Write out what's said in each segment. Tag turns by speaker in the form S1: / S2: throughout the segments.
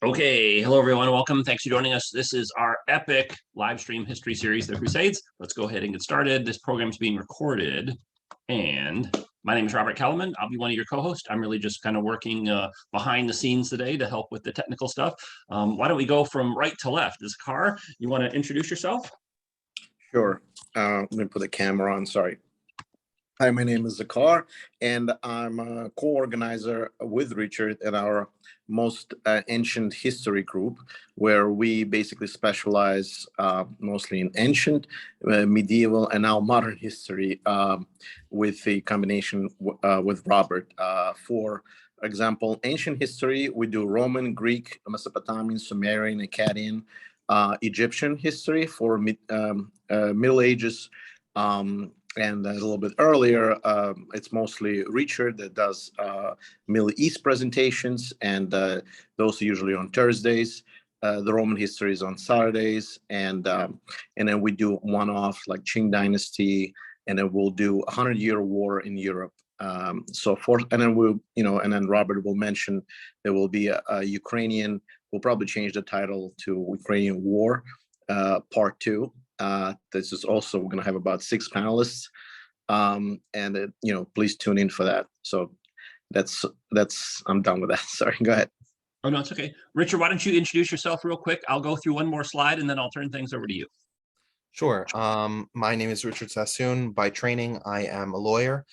S1: Okay, hello everyone, welcome. Thanks for joining us. This is our epic live stream history series, The Crusades. Let's go ahead and get started. This program is being recorded, and my name is Robert Kellerman. I'll be one of your co-hosts. I'm really just kind of working behind the scenes today to help with the technical stuff. Why don't we go from right to left? Zakar, you want to introduce yourself?
S2: Sure. Let me put the camera on, sorry. Hi, my name is Zakar, and I'm a co-organizer with Richard in our most ancient history group, where we basically specialize mostly in ancient, medieval, and now modern history with the combination with Robert. For example, ancient history, we do Roman, Greek, Mesopotamian, Sumerian, Akkadian, Egyptian history for Middle Ages, and a little bit earlier, it's mostly Richard that does Middle East presentations, and those are usually on Thursdays. The Roman history is on Saturdays, and then we do one-off like Qing Dynasty, and then we'll do 100-Year War in Europe. And then we'll, and then Robert will mention there will be a Ukrainian. We'll probably change the title to Ukrainian War, Part 2. This is also, we're going to have about 6 panelists, and please tune in for that. So that's I'm done with that. Sorry, go ahead.
S1: Oh no, it's okay. Richard, why don't you introduce yourself real quick? I'll go through one more slide and then I'll turn things over to you.
S3: Sure. My name is Richard Sassoon. By training, I am a lawyer,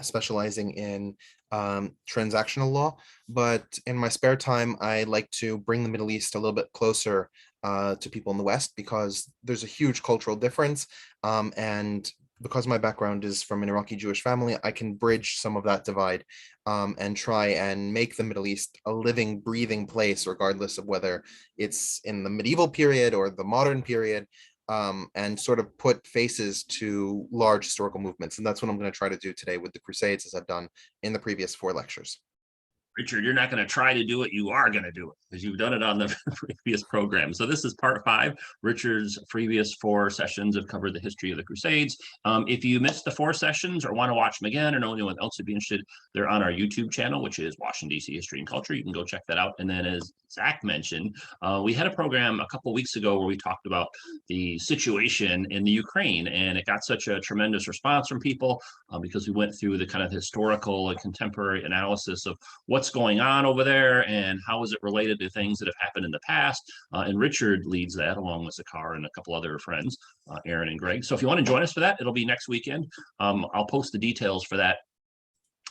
S3: specializing in transactional law, but in my spare time, I like to bring the Middle East a little bit closer to people in the West, because there's a huge cultural difference, and because my background is from an Iraqi Jewish family, I can bridge some of that divide and try and make the Middle East a living, breathing place, regardless of whether it's in the medieval period or the modern period, and sort of put faces to large historical movements. And that's what I'm going to try to do today with the Crusades, as I've done in the previous 4 lectures.
S1: Richard, you're not going to try to do it, you are going to do it, because you've done it on the previous program. So this is part 5. Richard's previous 4 sessions have covered the history of the Crusades. If you missed the 4 sessions or want to watch them again, or know anyone else would be interested, they're on our YouTube channel, which is Washington, D.C. History and Culture. You can go check that out. And then, as Zach mentioned, we had a program a couple weeks ago where we talked about the situation in the Ukraine, and it got such a tremendous response from people because we went through the kind of historical and contemporary analysis of what's going on over there and how is it related to things that have happened in the past. And Richard leads that along with Zakar and a couple other friends, Aaron and Greg. So if you want to join us for that, it'll be next weekend. I'll post the details for that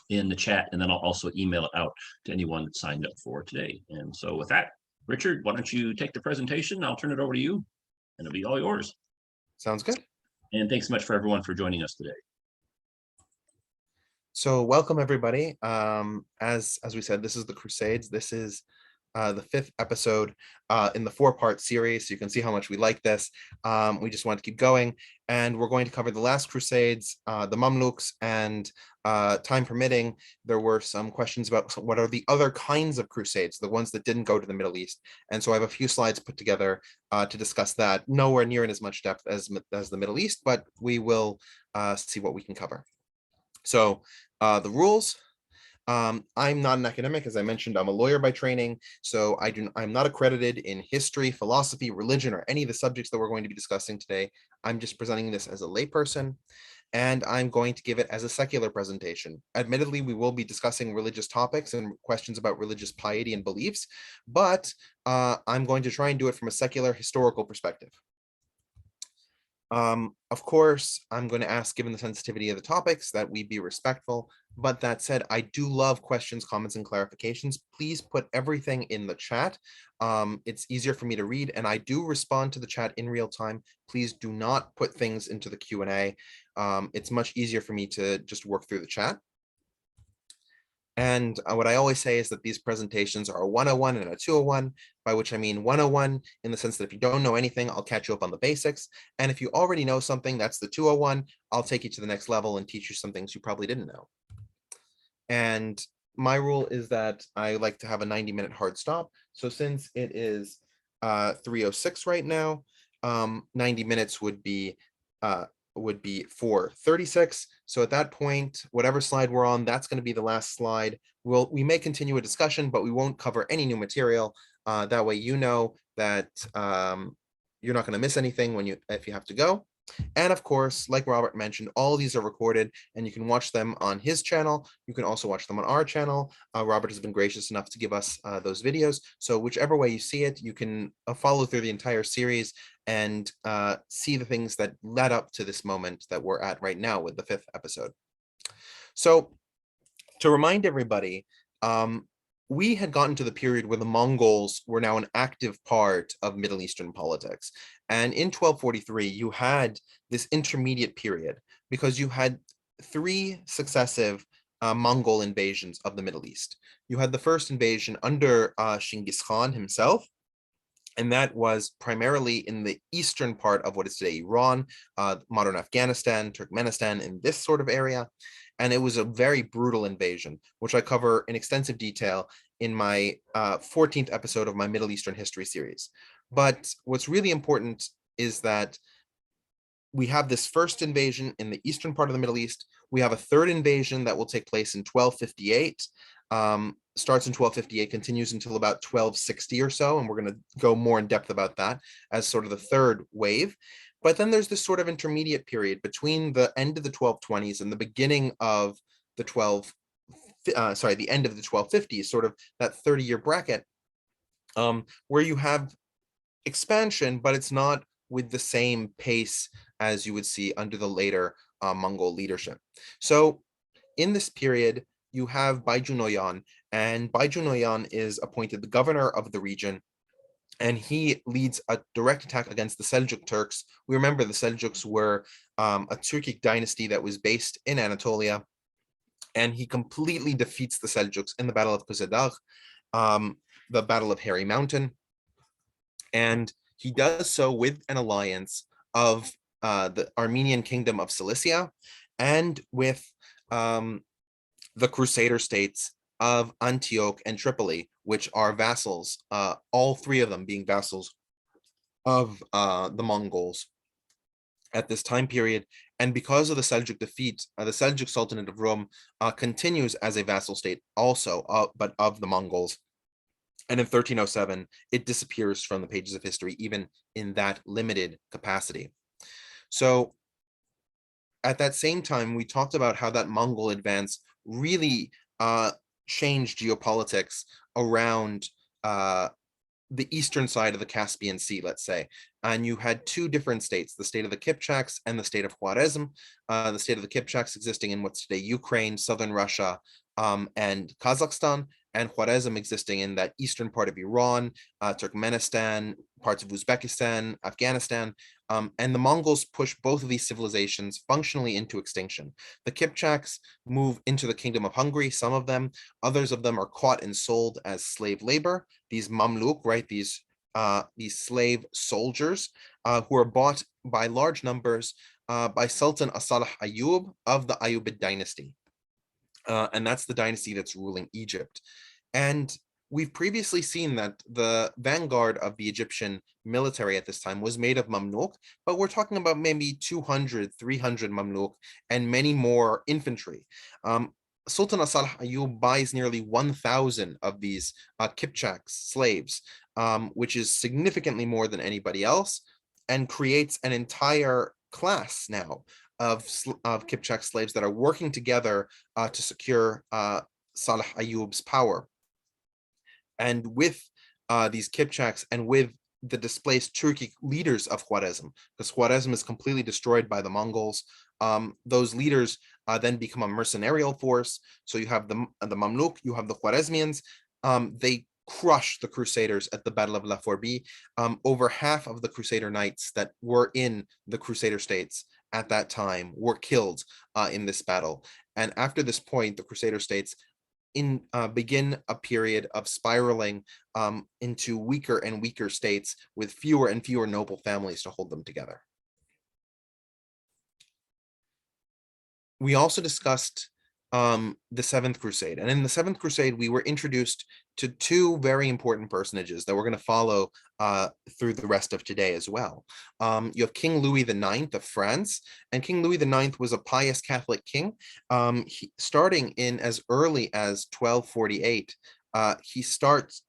S1: in the chat, and then I'll also email it out to anyone that signed up for today. And so with that, Richard, why don't you take the presentation? I'll turn it over to you, and it'll be all yours.
S3: Sounds good.
S1: And thanks so much for everyone for joining us today.
S3: So welcome, everybody. As we said, this is the Crusades. This is the 5th episode in the 4-part series, so you can see how much we like this. We just want to keep going, and we're going to cover the last Crusades, the Mamluks, and time permitting, there were some questions about what are the other kinds of Crusades, the ones that didn't go to the Middle East. And so I have a few slides put together to discuss that, nowhere near in as much depth as the Middle East, but we will see what we can cover. So the rules. I'm not an academic, as I mentioned. I'm a lawyer by training, so I'm not accredited in history, philosophy, religion, or any of the subjects that we're going to be discussing today. I'm just presenting this as a layperson, and I'm going to give it as a secular presentation. Admittedly, we will be discussing religious topics and questions about religious piety and beliefs, but I'm going to try and do it from a secular historical perspective. Of course, I'm going to ask, given the sensitivity of the topics, that we be respectful. But that said, I do love questions, comments, and clarifications. Please put everything in the chat. It's easier for me to read, and I do respond to the chat in real time. Please do not put things into the Q&A. It's much easier for me to just work through the chat. And what I always say is that these presentations are a 101 and a 201, by which I mean 101 in the sense that if you don't know anything, I'll catch you up on the basics. And if you already know something, that's the 201. I'll take you to the next level and teach you some things you probably didn't know. And my rule is that I like to have a 90-minute hard stop. So since it is 3:06 right now, 90 minutes would be 4:36. So at that point, whatever slide we're on, that's going to be the last slide. We may continue a discussion, but we won't cover any new material. That way you know that you're not going to miss anything if you have to go. And of course, like Robert mentioned, all of these are recorded and you can watch them on his channel. You can also watch them on our channel. Robert has been gracious enough to give us those videos. So whichever way you see it, you can follow through the entire series and see the things that led up to this moment that we're at right now with the 5th episode. So to remind everybody, we had gotten to the period where the Mongols were now an active part of Middle Eastern politics. And in 1243, you had this intermediate period because you had 3 successive Mongol invasions of the Middle East. You had the first invasion under Genghis Khan himself, and that was primarily in the eastern part of what is today Iran, modern Afghanistan, Turkmenistan, in this sort of area. And it was a very brutal invasion, which I cover in extensive detail in my 14th episode of my Middle Eastern history series. But what's really important is that we have this first invasion in the eastern part of the Middle East. We have a third invasion that will take place in 1258. Starts in 1258, continues until about 1260 or so, and we're going to go more in depth about that as sort of the third wave. But then there's this sort of intermediate period between the end of the 1220s and the beginning of the the end of the 1250s, sort of that 30-year bracket, where you have expansion, but it's not with the same pace as you would see under the later Mongol leadership. So in this period, you have Baiju Noyan, and Baiju Noyan is appointed the governor of the region, and he leads a direct attack against the Seljuk Turks. We remember the Seljuks were a Turkic dynasty that was based in Anatolia, and he completely defeats the Seljuks in the Battle of Kusadagh, the Battle of Hairy Mountain, and he does so with an alliance of the Armenian Kingdom of Cilicia and with the Crusader states of Antioch and Tripoli, which are vassals, all 3 of them being vassals of the Mongols at this time period. And because of the Seljuk defeat, the Seljuk Sultanate of Rum continues as a vassal state also, but of the Mongols. And in 1307, it disappears from the pages of history, even in that limited capacity. So at that same time, we talked about how that Mongol advance really changed geopolitics around the eastern side of the Caspian Sea, let's say. And you had 2 different states, the state of the Kipchaks and the state of Khwarezm. The state of the Kipchaks existing in what's today Ukraine, southern Russia, and Kazakhstan, and Khwarezm existing in that eastern part of Iran, Turkmenistan, parts of Uzbekistan, Afghanistan, and the Mongols push both of these civilizations functionally into extinction. The Kipchaks move into the Kingdom of Hungary, some of them. Others of them are caught and sold as slave labor. These Mamluk, right, these slave soldiers who are bought by large numbers by Sultan As-Salih Ayyub of the Ayyubid dynasty. And that's the dynasty that's ruling Egypt. And we've previously seen that the vanguard of the Egyptian military at this time was made of Mamluk, but we're talking about maybe 200, 300 Mamluk and many more infantry. Sultan As-Salih Ayyub buys nearly 1,000 of these Kipchak slaves, which is significantly more than anybody else, and creates an entire class now of Kipchak slaves that are working together to secure Salih Ayyub's power. And with these Kipchaks and with the displaced Turkic leaders of Khwarezm, because Khwarezm is completely destroyed by the Mongols, those leaders then become a mercenarial force. So you have the Mamluk, you have the Khwarezmians. They crush the Crusaders at the Battle of La Fourbi. Over half of the Crusader knights that were in the Crusader states at that time were killed in this battle. And after this point, the Crusader states begin a period of spiraling into weaker and weaker states with fewer and fewer noble families to hold them together. We also discussed the Seventh Crusade. And in the Seventh Crusade, we were introduced to 2 very important personages that we're going to follow through the rest of today as well. You have King Louis IX of France, and King Louis IX was a pious Catholic king. Starting in as early as 1248, he starts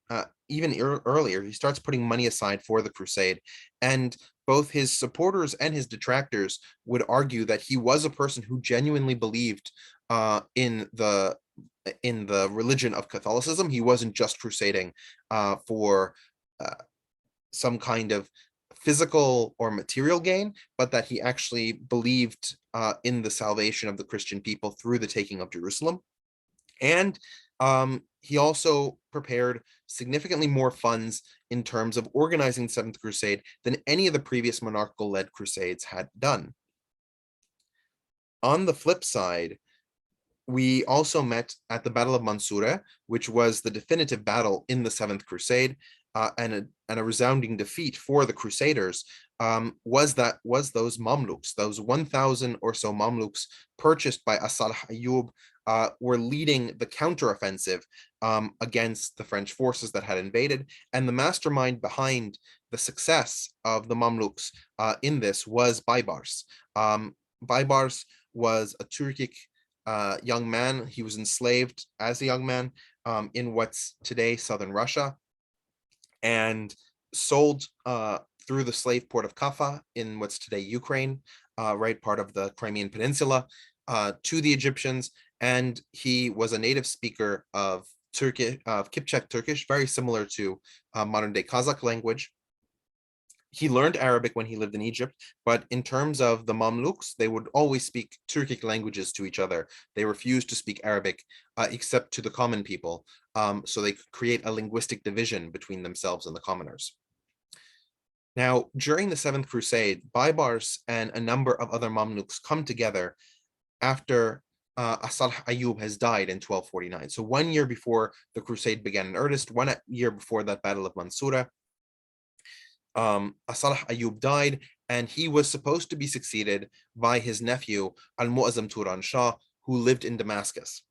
S3: even earlier, he starts putting money aside for the crusade, and both his supporters and his detractors would argue that he was a person who genuinely believed in the religion of Catholicism. He wasn't just crusading for some kind of physical or material gain, but that he actually believed in the salvation of the Christian people through the taking of Jerusalem. And he also prepared significantly more funds in terms of organizing the Seventh Crusade than any of the previous monarchical-led crusades had done. On the flip side, we also met at the Battle of Mansoura, which was the definitive battle in the Seventh Crusade, and a resounding defeat for the Crusaders. Was those Mamluks, those 1,000 or so Mamluks purchased by As-Salih Ayyub, were leading the counteroffensive against the French forces that had invaded. And the mastermind behind the success of the Mamluks in this was Baibars. Baibars was a Turkic young man. He was enslaved as a young man in what's today southern Russia, and sold through the slave port of Kaffa in what's today Ukraine, right, part of the Crimean Peninsula, to the Egyptians. And he was a native speaker of Kipchak Turkish, very similar to modern day Kazakh language. He learned Arabic when he lived in Egypt, but in terms of the Mamluks, they would always speak Turkic languages to each other. They refused to speak Arabic, except to the common people, so they could create a linguistic division between themselves and the commoners. Now, during the Seventh Crusade, Baibars and a number of other Mamluks come together after As-Salih Ayyub has died in 1249. So 1 year before the crusade began in earnest, 1 year before that Battle of Mansoura, As-Salih Ayyub died, and he was supposed to be succeeded by his nephew Al-Mu'azzam Turan Shah, who lived in Damascus.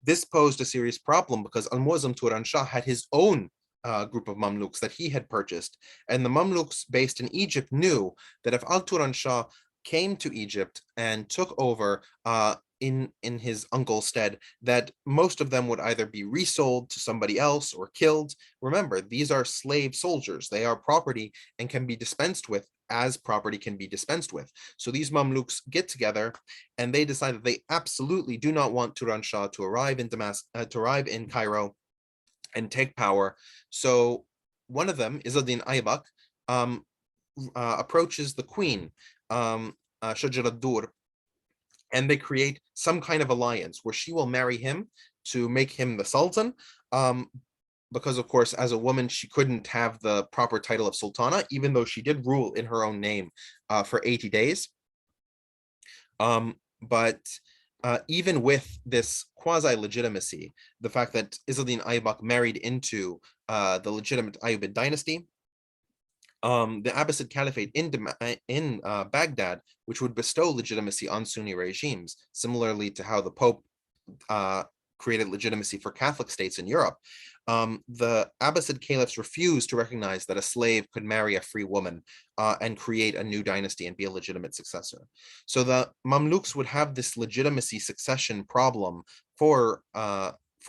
S3: This posed a serious problem because Al-Mu'azzam Turan Shah had his own group of Mamluks that he had purchased, and the Mamluks based in Egypt knew that if Al-Turan Shah came to Egypt and took over in his uncle's stead, that most of them would either be resold to somebody else or killed. Remember, these are slave soldiers. They are property and can be dispensed with as property can be dispensed with. So these Mamluks get together and they decide that they absolutely do not want Turan Shah to arrive in Cairo and take power. So one of them, Izz-ad-Din Aybak, approaches the queen, Shajar ad-Dur, and they create some kind of alliance where she will marry him to make him the Sultan, because of course, as a woman, she couldn't have the proper title of Sultana, even though she did rule in her own name for 80 days. But even with this quasi-legitimacy, the fact that Izz-ad-Din Aybak married into the legitimate Ayyubid dynasty, the Abbasid Caliphate in Baghdad, which would bestow legitimacy on Sunni regimes, similarly to how the Pope created legitimacy for Catholic states in Europe, the Abbasid caliphs refused to recognize that a slave could marry a free woman and create a new dynasty and be a legitimate successor. So the Mamluks would have this legitimacy succession problem for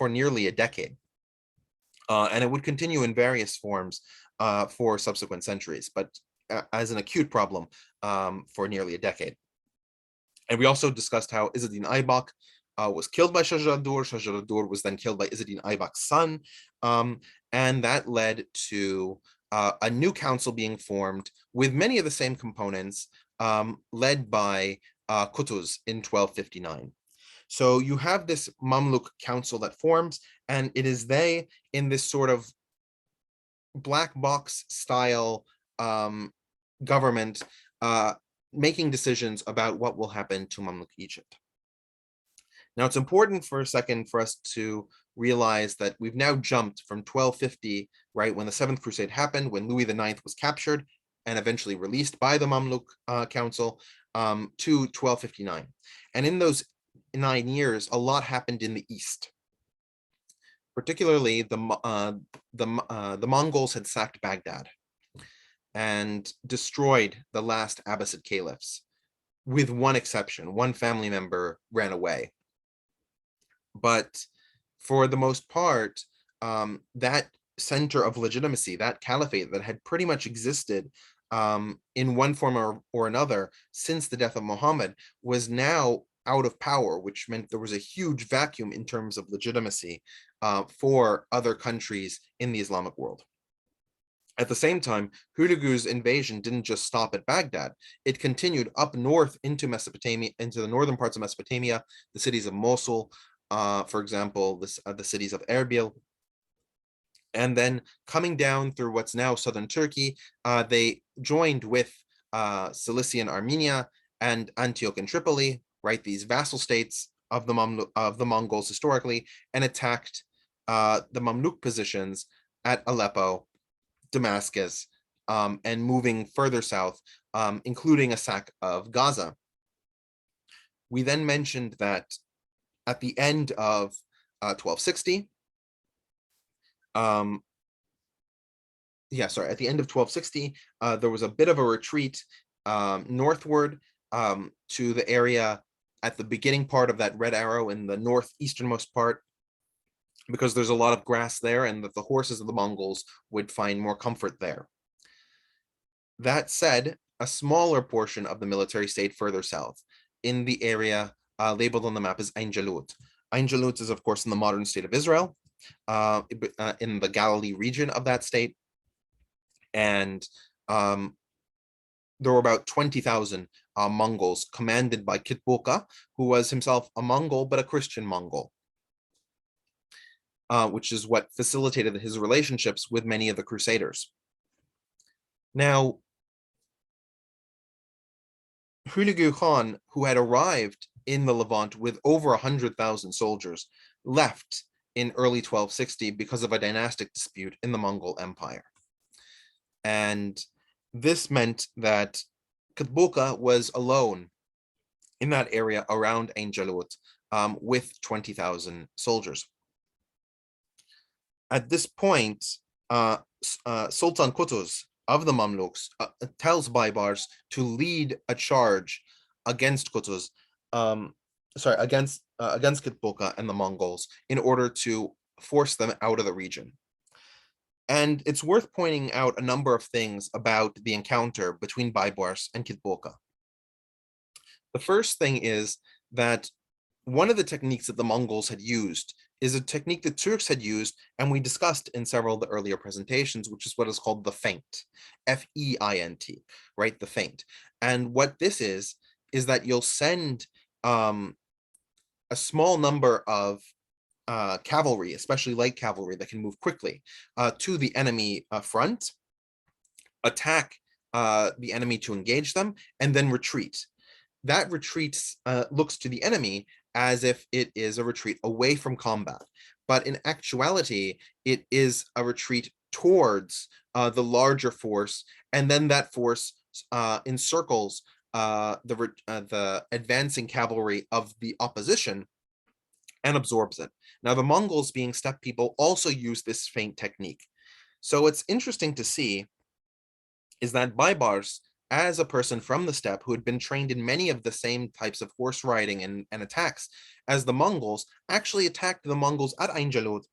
S3: nearly a decade. And it would continue in various forms for subsequent centuries, but as an acute problem for nearly a decade. And we also discussed how Izz-ad-Din Aybak was killed by Shajar ad-Dur. Shajar ad-Dur was then killed by Izz-ad-Din Aybak's son. And that led to a new council being formed with many of the same components, led by Qutuz in 1259. So you have this Mamluk council that forms, and it is they in this sort of black box style government making decisions about what will happen to Mamluk Egypt. Now, it's important for a second for us to realize that we've now jumped from 1250, right, when the Seventh Crusade happened, when Louis IX was captured and eventually released by the Mamluk Council, to 1259. And in those 9 years, a lot happened in the East. Particularly, the Mongols had sacked Baghdad and destroyed the last Abbasid caliphs, with one exception. One family member ran away. But for the most part, that center of legitimacy, that caliphate that had pretty much existed in one form or another since the death of Muhammad, was now out of power, which meant there was a huge vacuum in terms of legitimacy for other countries in the Islamic world. At the same time, Hulagu's invasion didn't just stop at Baghdad. It continued up north into Mesopotamia, into the northern parts of Mesopotamia, the cities of Mosul, for example, the cities of Erbil. And then coming down through what's now southern Turkey, they joined with Cilician Armenia and Antioch and Tripoli, right? These vassal states of the Mongols historically, and attacked the Mamluk positions at Aleppo, Damascus, and moving further south, including a sack of Gaza. We then mentioned that at the end of 1260, at the end of 1260, there was a bit of a retreat northward to the area at the beginning part of that red arrow in the northeasternmost part, because there's a lot of grass there, and that the horses of the Mongols would find more comfort there. That said, a smaller portion of the military stayed further south in the area labeled on the map as Ain Jalut. Ain Jalut is, of course, in the modern state of Israel, in the Galilee region of that state. And there were about 20,000 Mongols commanded by Kitboka, who was himself a Mongol, but a Christian Mongol. Which is what facilitated his relationships with many of the Crusaders. Now, Hulagu Khan, who had arrived in the Levant with over 100,000 soldiers, left in early 1260 because of a dynastic dispute in the Mongol Empire. And this meant that Kitboka was alone in that area around Ain Jalut with 20,000 soldiers. At this point, Sultan Qutuz of the Mamluks tells Baibars to lead a charge against Qutuz, against Kitboka and the Mongols, in order to force them out of the region. And it's worth pointing out a number of things about the encounter between Baibars and Kitboka. The first thing is that one of the techniques that the Mongols had used is a technique that Turks had used, and we discussed in several of the earlier presentations, which is what is called the feint, F-E-I-N-T, right? The feint. And what this is that you'll send a small number of cavalry, especially light cavalry that can move quickly, to the enemy front, attack the enemy to engage them, and then retreat. That retreat looks to the enemy as if it is a retreat away from combat. But in actuality, it is a retreat towards the larger force, and then that force encircles the advancing cavalry of the opposition and absorbs it. Now, the Mongols, being steppe people, also use this feint technique. So it's interesting to see is that Baibars, as a person from the steppe who had been trained in many of the same types of horse riding and attacks as the Mongols, actually attacked the Mongols at Ain Jalut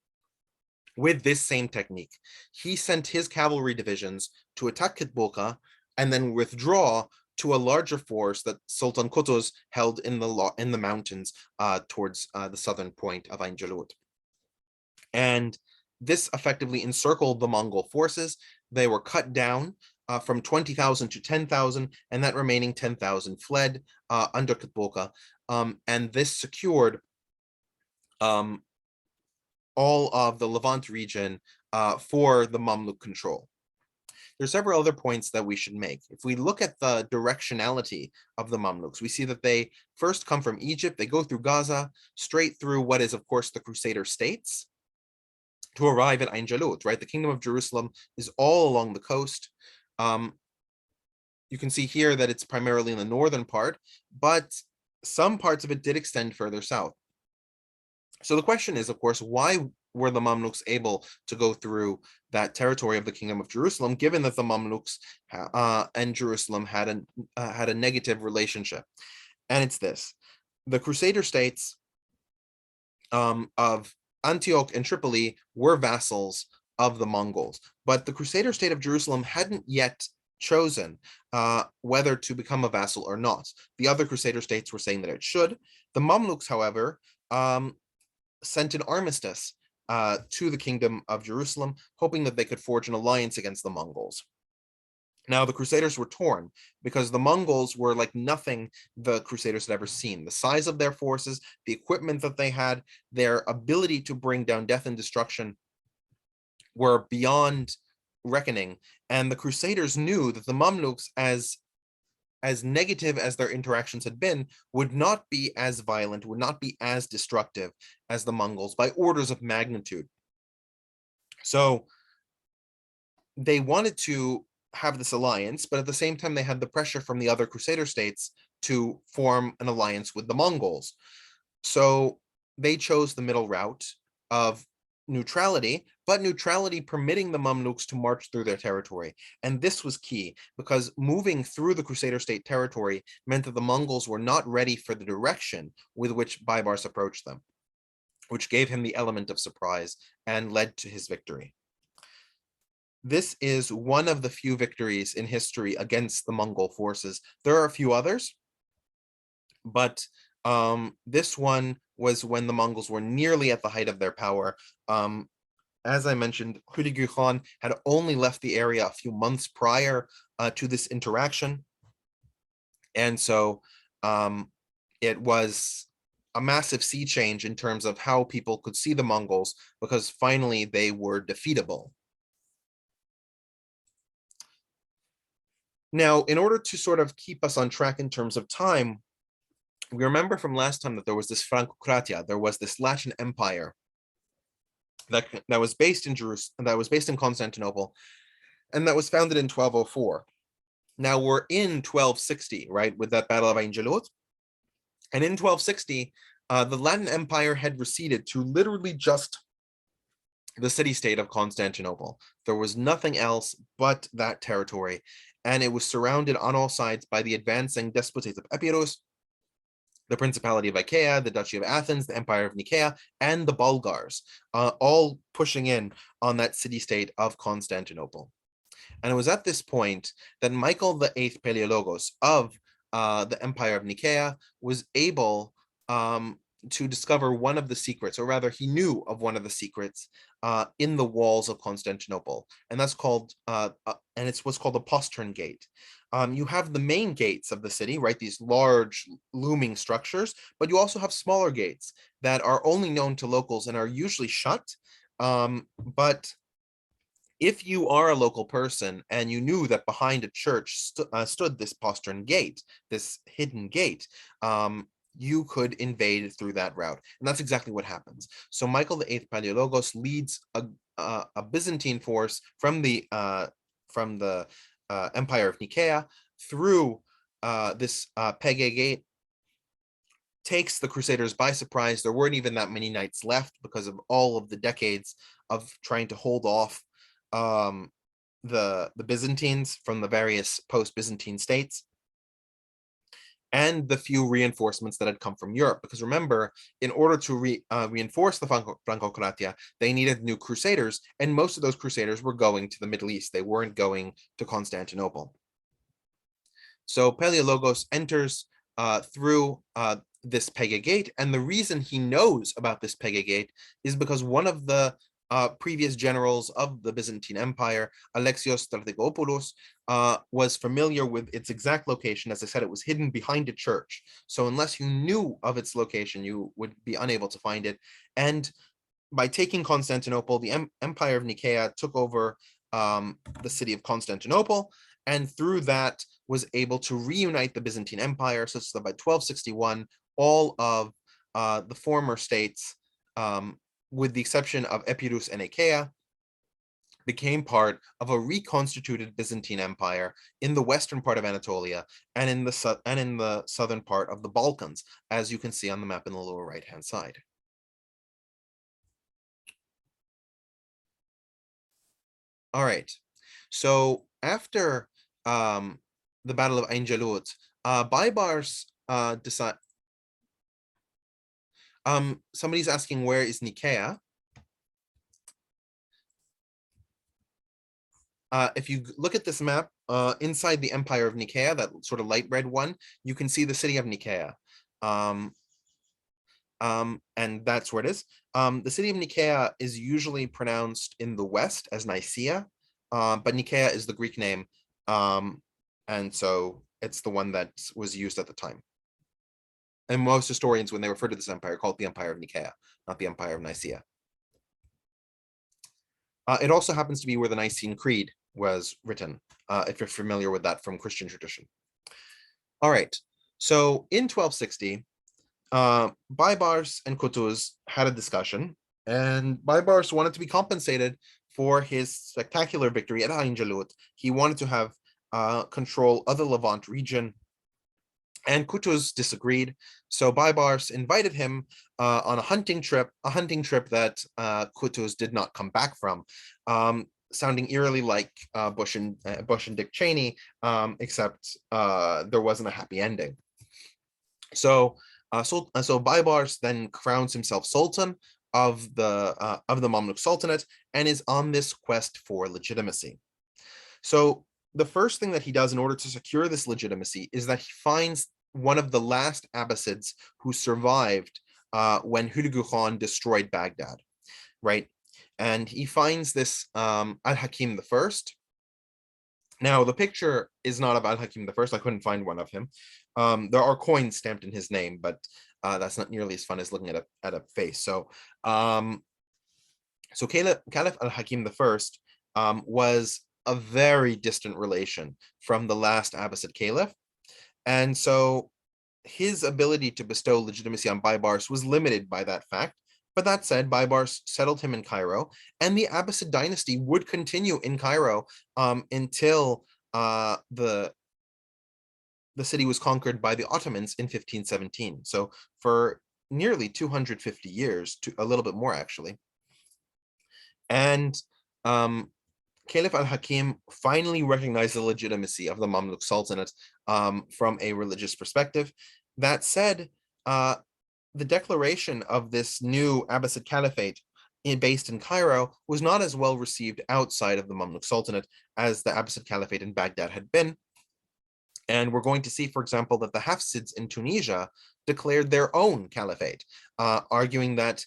S3: with this same technique. He sent his cavalry divisions to attack Kitboka and then withdraw to a larger force that Sultan Qutuz held in the mountains towards the southern point of Ain Jalut. And this effectively encircled the Mongol forces. They were cut down from 20,000 to 10,000, and that remaining 10,000 fled under Kitboka. And this secured all of the Levant region for the Mamluk control. There's several other points that we should make. If we look at the directionality of the Mamluks, we see that they first come from Egypt, they go through Gaza, straight through what is, of course, the Crusader states, to arrive at Ain Jalut, right? The Kingdom of Jerusalem is all along the coast. You can see here that it's primarily in the northern part, but some parts of it did extend further south. So the question is, of course, why were the Mamluks able to go through that territory of the Kingdom of Jerusalem, given that the Mamluks and Jerusalem had a negative relationship? And it's this: the Crusader states of Antioch and Tripoli were vassals of the Mongols, but the Crusader state of Jerusalem hadn't yet chosen whether to become a vassal or not. The other Crusader states were saying that it should. The Mamluks, however, sent an armistice to the Kingdom of Jerusalem, hoping that they could forge an alliance against the Mongols. Now, the Crusaders were torn because the Mongols were like nothing the Crusaders had ever seen. The size of their forces, the equipment that they had, their ability to bring down death and destruction were beyond reckoning. And the Crusaders knew that the Mamluks, as negative as their interactions had been, would not be as violent, would not be as destructive as the Mongols by orders of magnitude. So they wanted to have this alliance, but at the same time, they had the pressure from the other Crusader states to form an alliance with the Mongols. So they chose the middle route of neutrality, but neutrality permitting the Mamluks to march through their territory. And this was key because moving through the Crusader state territory meant that the Mongols were not ready for the direction with which Baibars approached them, which gave him the element of surprise and led to his victory. This is one of the few victories in history against the Mongol forces. There are a few others, but this one was when the Mongols were nearly at the height of their power. As I mentioned, Hüdagu Khan had only left the area a few months prior to this interaction. And so it was a massive sea change in terms of how people could see the Mongols, because finally they were defeatable. Now, in order to sort of keep us on track in terms of time, we remember from last time that there was this Francocratia, there was this Latin Empire that was based in Jerusalem, that was based in Constantinople, and that was founded in 1204. Now we're in 1260, right, with that Battle of Ain Jalut. And in 1260, the Latin Empire had receded to literally just the city-state of Constantinople. There was nothing else but that territory, and it was surrounded on all sides by the advancing despotates of Epirus, the Principality of Achaia, the Duchy of Athens, the Empire of Nikea, and the Bulgars, all pushing in on that city-state of Constantinople. And it was at this point that Michael VIII Palaiologos of the Empire of Nikea was able to discover one of the secrets, or rather he knew of one of the secrets in the walls of Constantinople. And that's called, and it's what's called the Postern Gate. You have the main gates of the city, right? These large looming structures, but you also have smaller gates that are only known to locals and are usually shut. But if you are a local person and you knew that behind a church stood this postern gate, this hidden gate, you could invade through that route. And that's exactly what happens. So Michael VIII Palaiologos leads a Byzantine force from the Empire of Nikea through this Pege Gate, takes the Crusaders by surprise. There weren't even that many knights left because of all of the decades of trying to hold off the Byzantines from the various post-Byzantine states, and the few reinforcements that had come from Europe. Because remember, in order to reinforce the Francocratia, they needed new crusaders, and most of those crusaders were going to the Middle East. They weren't going to Constantinople. So Palaiologos enters through this Pege Gate, and the reason he knows about this Pege Gate is because one of the previous generals of the Byzantine Empire, Alexios Strategopoulos, was familiar with its exact location. As I said, it was hidden behind a church. So unless you knew of its location, you would be unable to find it. And by taking Constantinople, the Empire of Nikea took over the city of Constantinople, and through that was able to reunite the Byzantine Empire, such that by 1261, all of the former states, with the exception of Epirus and Achaia, became part of a reconstituted Byzantine Empire in the western part of Anatolia and in the southern part of the Balkans, as you can see on the map in the lower right-hand side. All right, so after the Battle of Ain Jalut, Baibars decide. Somebody's asking, where is Nikea? if you look at this map, inside the Empire of Nikea, that sort of light red one, you can see the city of Nikea. And that's where it is. The city of Nikea is usually pronounced in the West as Nicaea, but Nikea is the Greek name. And so it's the one that was used at the time. And most historians, when they refer to this empire, call it the Empire of Nikea, not the Empire of Nicaea. It also happens to be where the Nicene Creed was written, if you're familiar with that from Christian tradition. All right, so in 1260, Baibars and Kutuz had a discussion, and Baibars wanted to be compensated for his spectacular victory at Ain Jalut. He wanted to have control of the Levant region, and Kutuz disagreed. So Baibars invited him on a hunting trip that Kutuz did not come back from, sounding eerily like Bush and Dick Cheney, except there wasn't a happy ending. So Baibars then crowns himself Sultan of the Mamluk Sultanate and is on this quest for legitimacy. So the first thing that he does in order to secure this legitimacy is that he finds one of the last Abbasids who survived when Hulagu Khan destroyed Baghdad, right? And he finds this Al-Hakim I. Now, the picture is not of Al-Hakim I. I couldn't find one of him. There are coins stamped in his name, but that's not nearly as fun as looking at a face. So, Caliph Al-Hakim I was a very distant relation from the last Abbasid caliph. And so his ability to bestow legitimacy on Baibars was limited by that fact. But that said, Baibars settled him in Cairo, and the Abbasid dynasty would continue in Cairo until the city was conquered by the Ottomans in 1517. So for nearly 250 years, to a little bit more actually. And Caliph al-Hakim finally recognized the legitimacy of the Mamluk Sultanate from a religious perspective. That said, the declaration of this new Abbasid Caliphate based in Cairo was not as well received outside of the Mamluk Sultanate as the Abbasid Caliphate in Baghdad had been. And we're going to see, for example, that the Hafsids in Tunisia declared their own caliphate, arguing that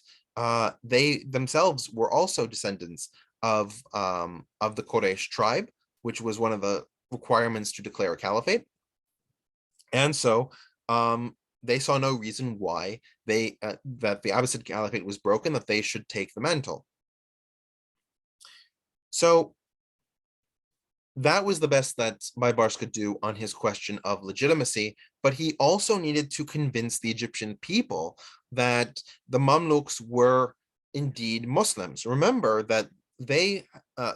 S3: they themselves were also descendants of the Quraysh tribe, which was one of the requirements to declare a caliphate. And so they saw no reason why that the Abbasid Caliphate was broken, that they should take the mantle. So that was the best that Baibars could do on his question of legitimacy, but he also needed to convince the Egyptian people that the Mamluks were indeed Muslims. Remember that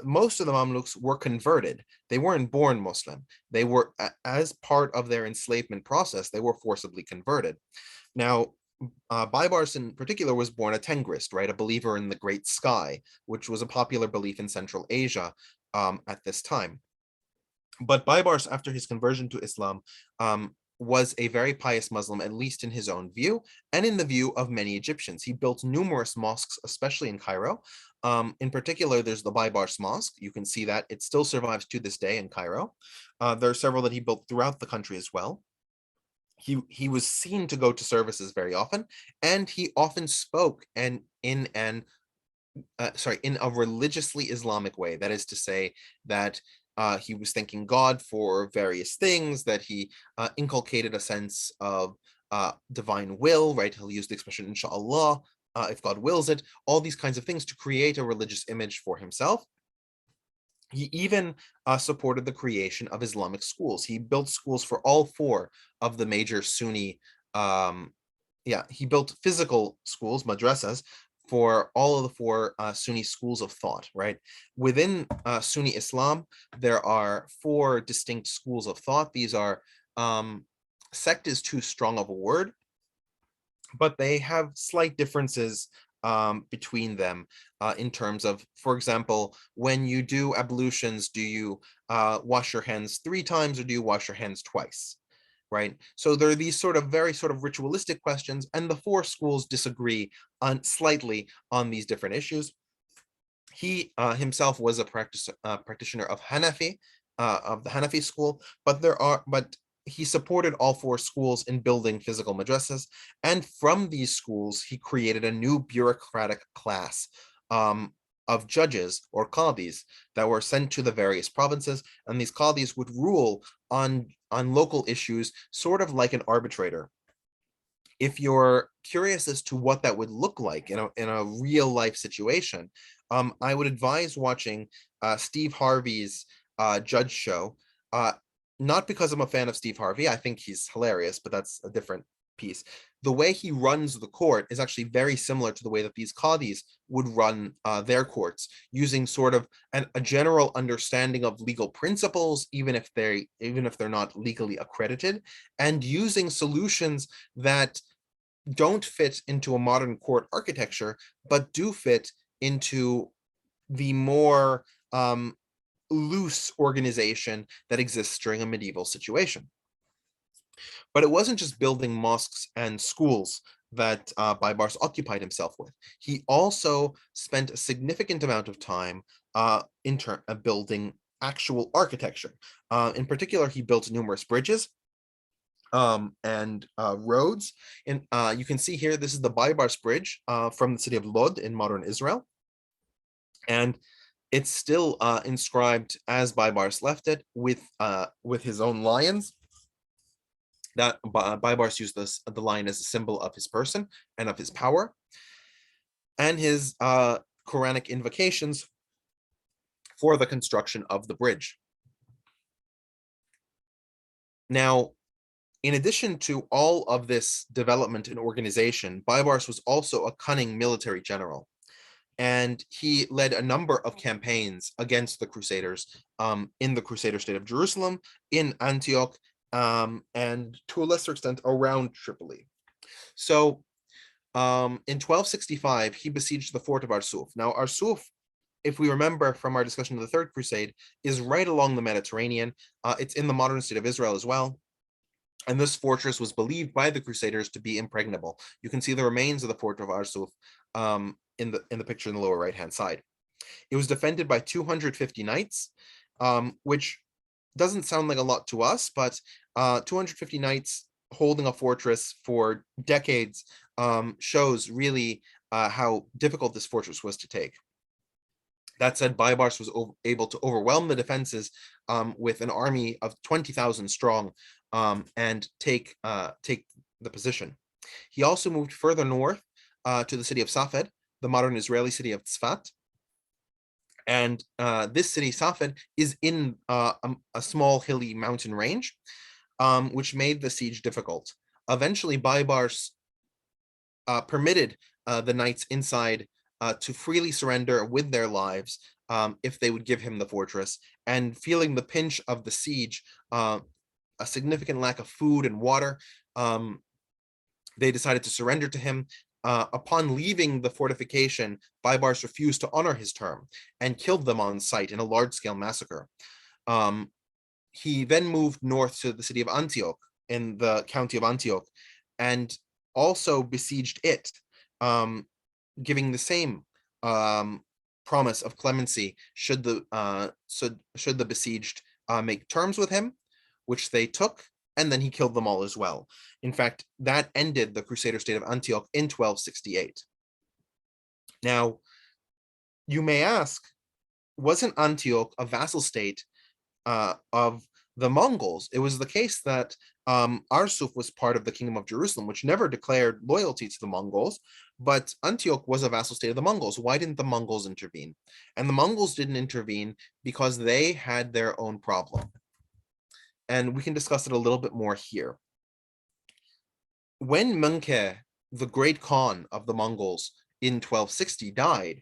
S3: most of the Mamluks were converted. They weren't born Muslim. They were, as part of their enslavement process, they were forcibly converted. Now, Baibars in particular was born a Tengrist, right? A believer in the great sky, which was a popular belief in Central Asia at this time. But Baibars, after his conversion to Islam, was a very pious Muslim, at least in his own view, and in the view of many Egyptians. He built numerous mosques, especially in Cairo. In particular, there's the Baibars Mosque. You can see that it still survives to this day in Cairo. There are several that he built throughout the country as well. He was seen to go to services very often, and he often spoke in a religiously Islamic way. That is to say that he was thanking God for various things, that he inculcated a sense of divine will, right? He'll use the expression, inshallah, if God wills it, all these kinds of things to create a religious image for himself. He even supported the creation of Islamic schools. He built schools for all four of the major Sunni, he built physical schools, madrasas, for all of the four Sunni schools of thought, right? Within Sunni Islam, there are four distinct schools of thought. These are, sect is too strong of a word, but they have slight differences between them in terms of, for example, when you do ablutions, do you wash your hands 3 times or do you wash your hands twice? Right? So there are these very ritualistic questions, and the four schools disagree slightly on these different issues. He himself was a practitioner of Hanafi, of the Hanafi school, but he supported all four schools in building physical madrasas, and from these schools he created a new bureaucratic class of judges or qadis that were sent to the various provinces, and these qadis would rule on local issues, sort of like an arbitrator. If you're curious as to what that would look like in a real life situation, I would advise watching Steve Harvey's Judge Show. Not because I'm a fan of Steve Harvey, I think he's hilarious, but that's a different piece. The way he runs the court is actually very similar to the way that these qadis would run their courts, using sort of a general understanding of legal principles, even if they're not legally accredited, and using solutions that don't fit into a modern court architecture, but do fit into the more loose organization that exists during a medieval situation. But it wasn't just building mosques and schools that Baibars occupied himself with. He also spent a significant amount of time building actual architecture. In particular, he built numerous bridges and roads. And you can see here, this is the Baibars Bridge from the city of Lod in modern Israel. And it's still inscribed as Baibars left it, with his own lions. That Baibars used the lion as a symbol of his person and of his power, and his Quranic invocations for the construction of the bridge. Now, in addition to all of this development and organization, Baibars was also a cunning military general, and he led a number of campaigns against the Crusaders in the Crusader state of Jerusalem, in Antioch, and to a lesser extent around Tripoli. So in 1265, he besieged the fort of Arsuf. Now, Arsuf, if we remember from our discussion of the Third Crusade, is right along the Mediterranean. It's in the modern state of Israel as well. And this fortress was believed by the Crusaders to be impregnable. You can see the remains of the fort of Arsuf in the picture in the lower right-hand side. It was defended by 250 knights, which doesn't sound like a lot to us, but 250 knights holding a fortress for decades shows really how difficult this fortress was to take. That said, Baibars was able to overwhelm the defenses with an army of 20,000 strong and take the position. He also moved further north to the city of Safed, the modern Israeli city of Tzfat. And this city, Safed, is in a small hilly mountain range, which made the siege difficult. Eventually, Baibars permitted the knights inside to freely surrender with their lives if they would give him the fortress. And feeling the pinch of the siege, a significant lack of food and water, they decided to surrender to him. Upon leaving the fortification, Baibars refused to honor his term and killed them on sight in a large-scale massacre. He then moved north to the city of Antioch in the county of Antioch and also besieged it, giving the same promise of clemency should the besieged make terms with him, which they took, and then he killed them all as well. In fact, that ended the Crusader state of Antioch in 1268. Now, you may ask, wasn't Antioch a vassal state of the Mongols? It was the case that Arsuf was part of the Kingdom of Jerusalem, which never declared loyalty to the Mongols, but Antioch was a vassal state of the Mongols. Why didn't the Mongols intervene? And the Mongols didn't intervene because they had their own problem. And we can discuss it a little bit more here. When Menke, the great Khan of the Mongols in 1260 died,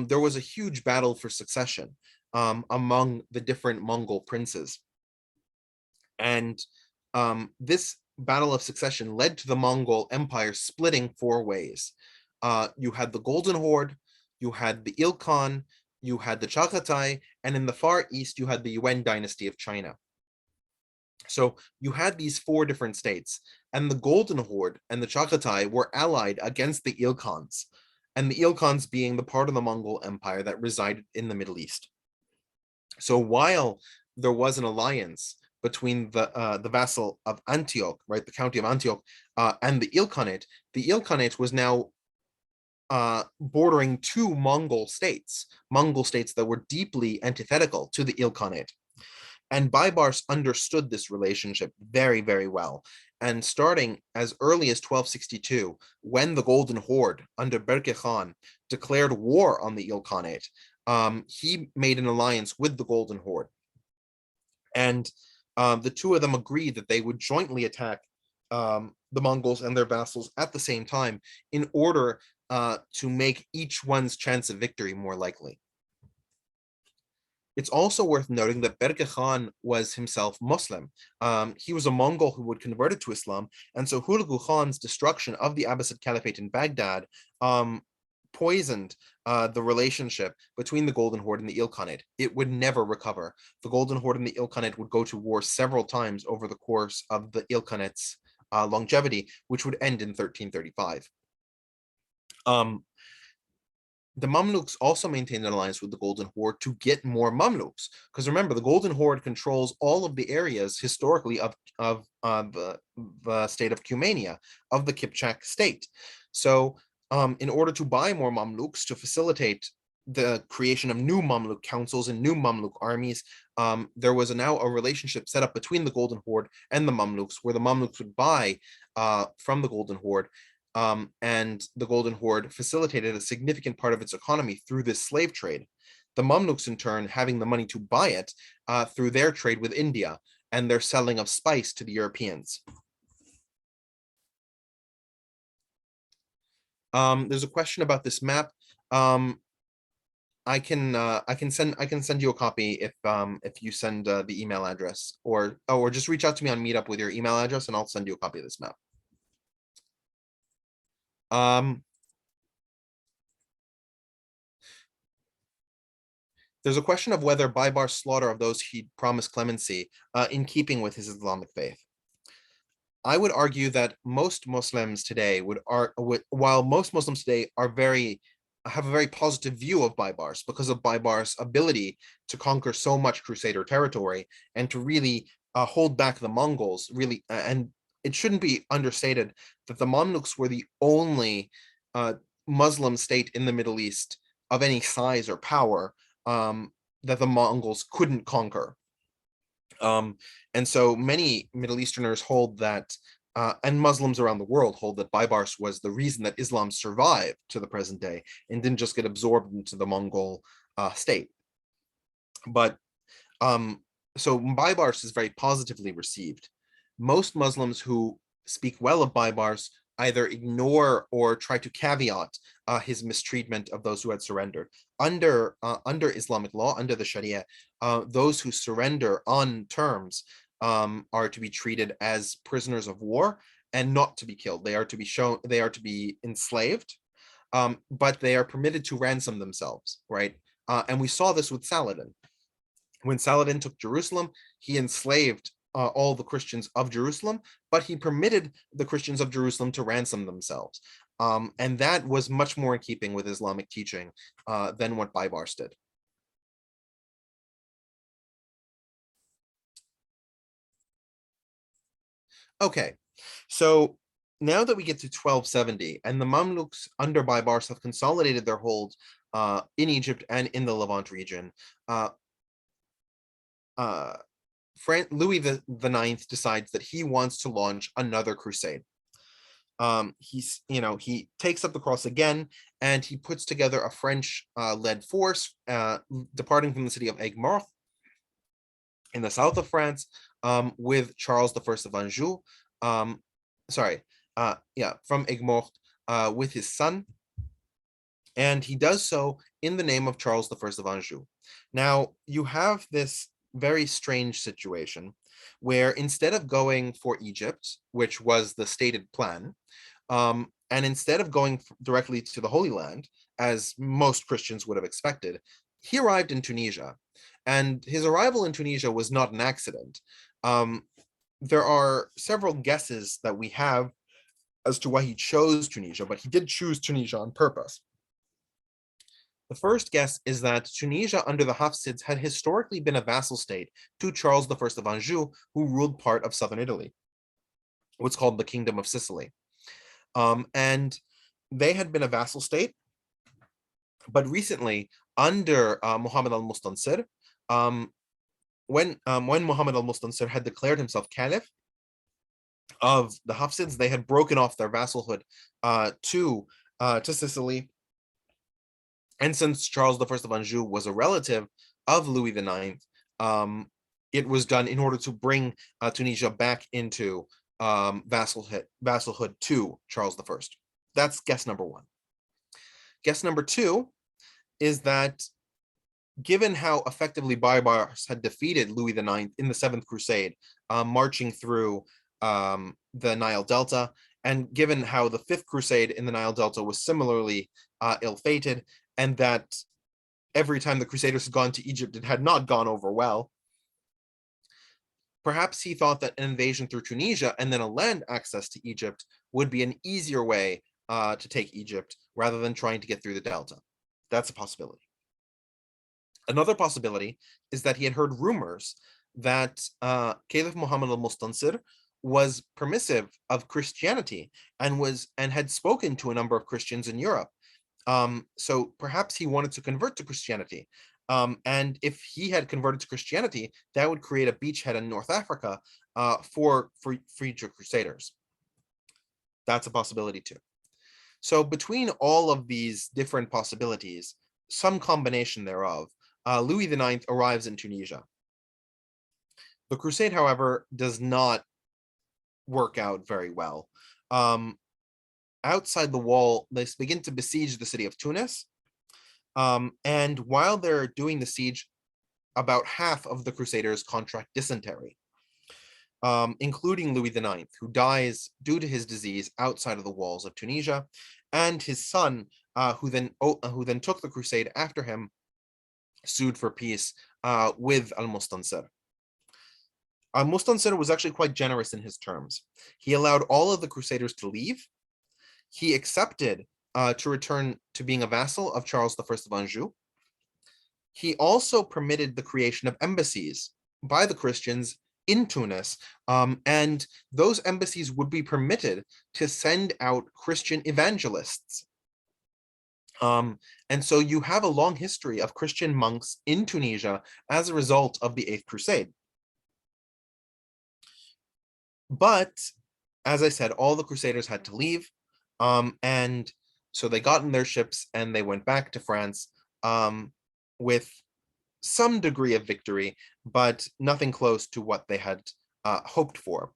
S3: there was a huge battle for succession among the different Mongol princes. And this battle of succession led to the Mongol Empire splitting four ways. You had the Golden Horde, you had the Ilkhan, you had the Chagatai, and in the far east, you had the Yuan dynasty of China. So you had these four different states, and the Golden Horde and the Chagatai were allied against the Ilkhans. and the Ilkhans being the part of the Mongol Empire that resided in the Middle East. So while there was an alliance between the vassal of Antioch, right, the county of Antioch, and the Ilkhanate was now bordering two Mongol states that were deeply antithetical to the Ilkhanate. And Baibars understood this relationship very, very well. And starting as early as 1262, when the Golden Horde under Berke Khan declared war on the Ilkhanate, he made an alliance with the Golden Horde. And the two of them agreed that they would jointly attack the Mongols and their vassals at the same time in order to make each one's chance of victory more likely. It's also worth noting that Berke Khan was himself Muslim. He was a Mongol who had converted to Islam, and so Hulagu Khan's destruction of the Abbasid Caliphate in Baghdad poisoned the relationship between the Golden Horde and the Ilkhanate. It would never recover. The Golden Horde and the Ilkhanate would go to war several times over the course of the Ilkhanate's longevity, which would end in 1335. The Mamluks also maintained an alliance with the Golden Horde to get more Mamluks, because remember, the Golden Horde controls all of the areas historically of the state of Cumania, of the Kipchak state. So in order to buy more Mamluks to facilitate the creation of new Mamluk councils and new Mamluk armies, there was now a relationship set up between the Golden Horde and the Mamluks, where the Mamluks would buy from the Golden Horde. And the Golden Horde facilitated a significant part of its economy through this slave trade. The Mamluks, in turn, having the money to buy it through their trade with India and their selling of spice to the Europeans. There's a question about this map. I can send you a copy if you send the email address, or just reach out to me on Meetup with your email address, and I'll send you a copy of this map. There's a question of whether Baibar's slaughter of those he promised clemency in keeping with his Islamic faith. I would argue that most Muslims today while most Muslims today have a very positive view of Baibars because of Baibar's ability to conquer so much Crusader territory and to really hold back the Mongols, really, and it shouldn't be understated that the Mamluks were the only Muslim state in the Middle East of any size or power that the Mongols couldn't conquer. And so many Middle Easterners hold that, and Muslims around the world hold that Baibars was the reason that Islam survived to the present day and didn't just get absorbed into the Mongol state. But so Baibars is very positively received. Most Muslims who speak well of Baibars either ignore or try to caveat his mistreatment of those who had surrendered. Under Islamic law, under the Sharia, those who surrender on terms are to be treated as prisoners of war and not to be killed. They are to be enslaved, but they are permitted to ransom themselves, right? And we saw this with Saladin. When Saladin took Jerusalem, he enslaved all the Christians of Jerusalem, but he permitted the Christians of Jerusalem to ransom themselves. And that was much more in keeping with Islamic teaching than what Baibars did. Okay, so now that we get to 1270, and the Mamluks under Baibars have consolidated their hold in Egypt and in the Levant region, Louis the Ninth decides that he wants to launch another crusade. He takes up the cross again, and he puts together a French led force departing from the city of Aigues-Mortes in the south of France with Charles I of Anjou. From Aigues-Mortes with his son, and he does so in the name of Charles I of Anjou. Now you have this very strange situation where instead of going for Egypt, which was the stated plan, and instead of going directly to the Holy Land, as most Christians would have expected, he arrived in Tunisia. And his arrival in Tunisia was not an accident. There are several guesses that we have as to why he chose Tunisia, but he did choose Tunisia on purpose. The first guess is that Tunisia under the Hafsids had historically been a vassal state to Charles I of Anjou, who ruled part of southern Italy, what's called the Kingdom of Sicily. And they had been a vassal state, but recently under Muhammad al-Mustansir, when Muhammad al-Mustansir had declared himself caliph of the Hafsids, they had broken off their vassalhood to Sicily. And since Charles I of Anjou was a relative of Louis IX, it was done in order to bring Tunisia back into vassalhood to Charles I. That's guess number one. Guess number two is that given how effectively Baibars had defeated Louis IX in the Seventh Crusade, marching through the Nile Delta, and given how the Fifth Crusade in the Nile Delta was similarly ill-fated, and that every time the Crusaders had gone to Egypt, it had not gone over well, perhaps he thought that an invasion through Tunisia and then a land access to Egypt would be an easier way to take Egypt rather than trying to get through the Delta. That's a possibility. Another possibility is that he had heard rumors that Caliph Muhammad al-Mustansir was permissive of Christianity and had spoken to a number of Christians in Europe. So perhaps he wanted to convert to Christianity. And if he had converted to Christianity, that would create a beachhead in North Africa for future Crusaders. That's a possibility too. So between all of these different possibilities, some combination thereof, Louis IX arrives in Tunisia. The crusade, however, does not work out very well. Outside the wall, they begin to besiege the city of Tunis. And while they're doing the siege, about half of the Crusaders contract dysentery, including Louis IX, who dies due to his disease outside of the walls of Tunisia, and his son, who then took the crusade after him, sued for peace with al-Mustansir. Al-Mustansir was actually quite generous in his terms. He allowed all of the Crusaders to leave. He accepted to return to being a vassal of Charles I of Anjou. He also permitted the creation of embassies by the Christians in Tunis, and those embassies would be permitted to send out Christian evangelists. And so you have a long history of Christian monks in Tunisia as a result of the Eighth Crusade. But, as I said, all the Crusaders had to leave, and so they got in their ships and they went back to France with some degree of victory, but nothing close to what they had hoped for.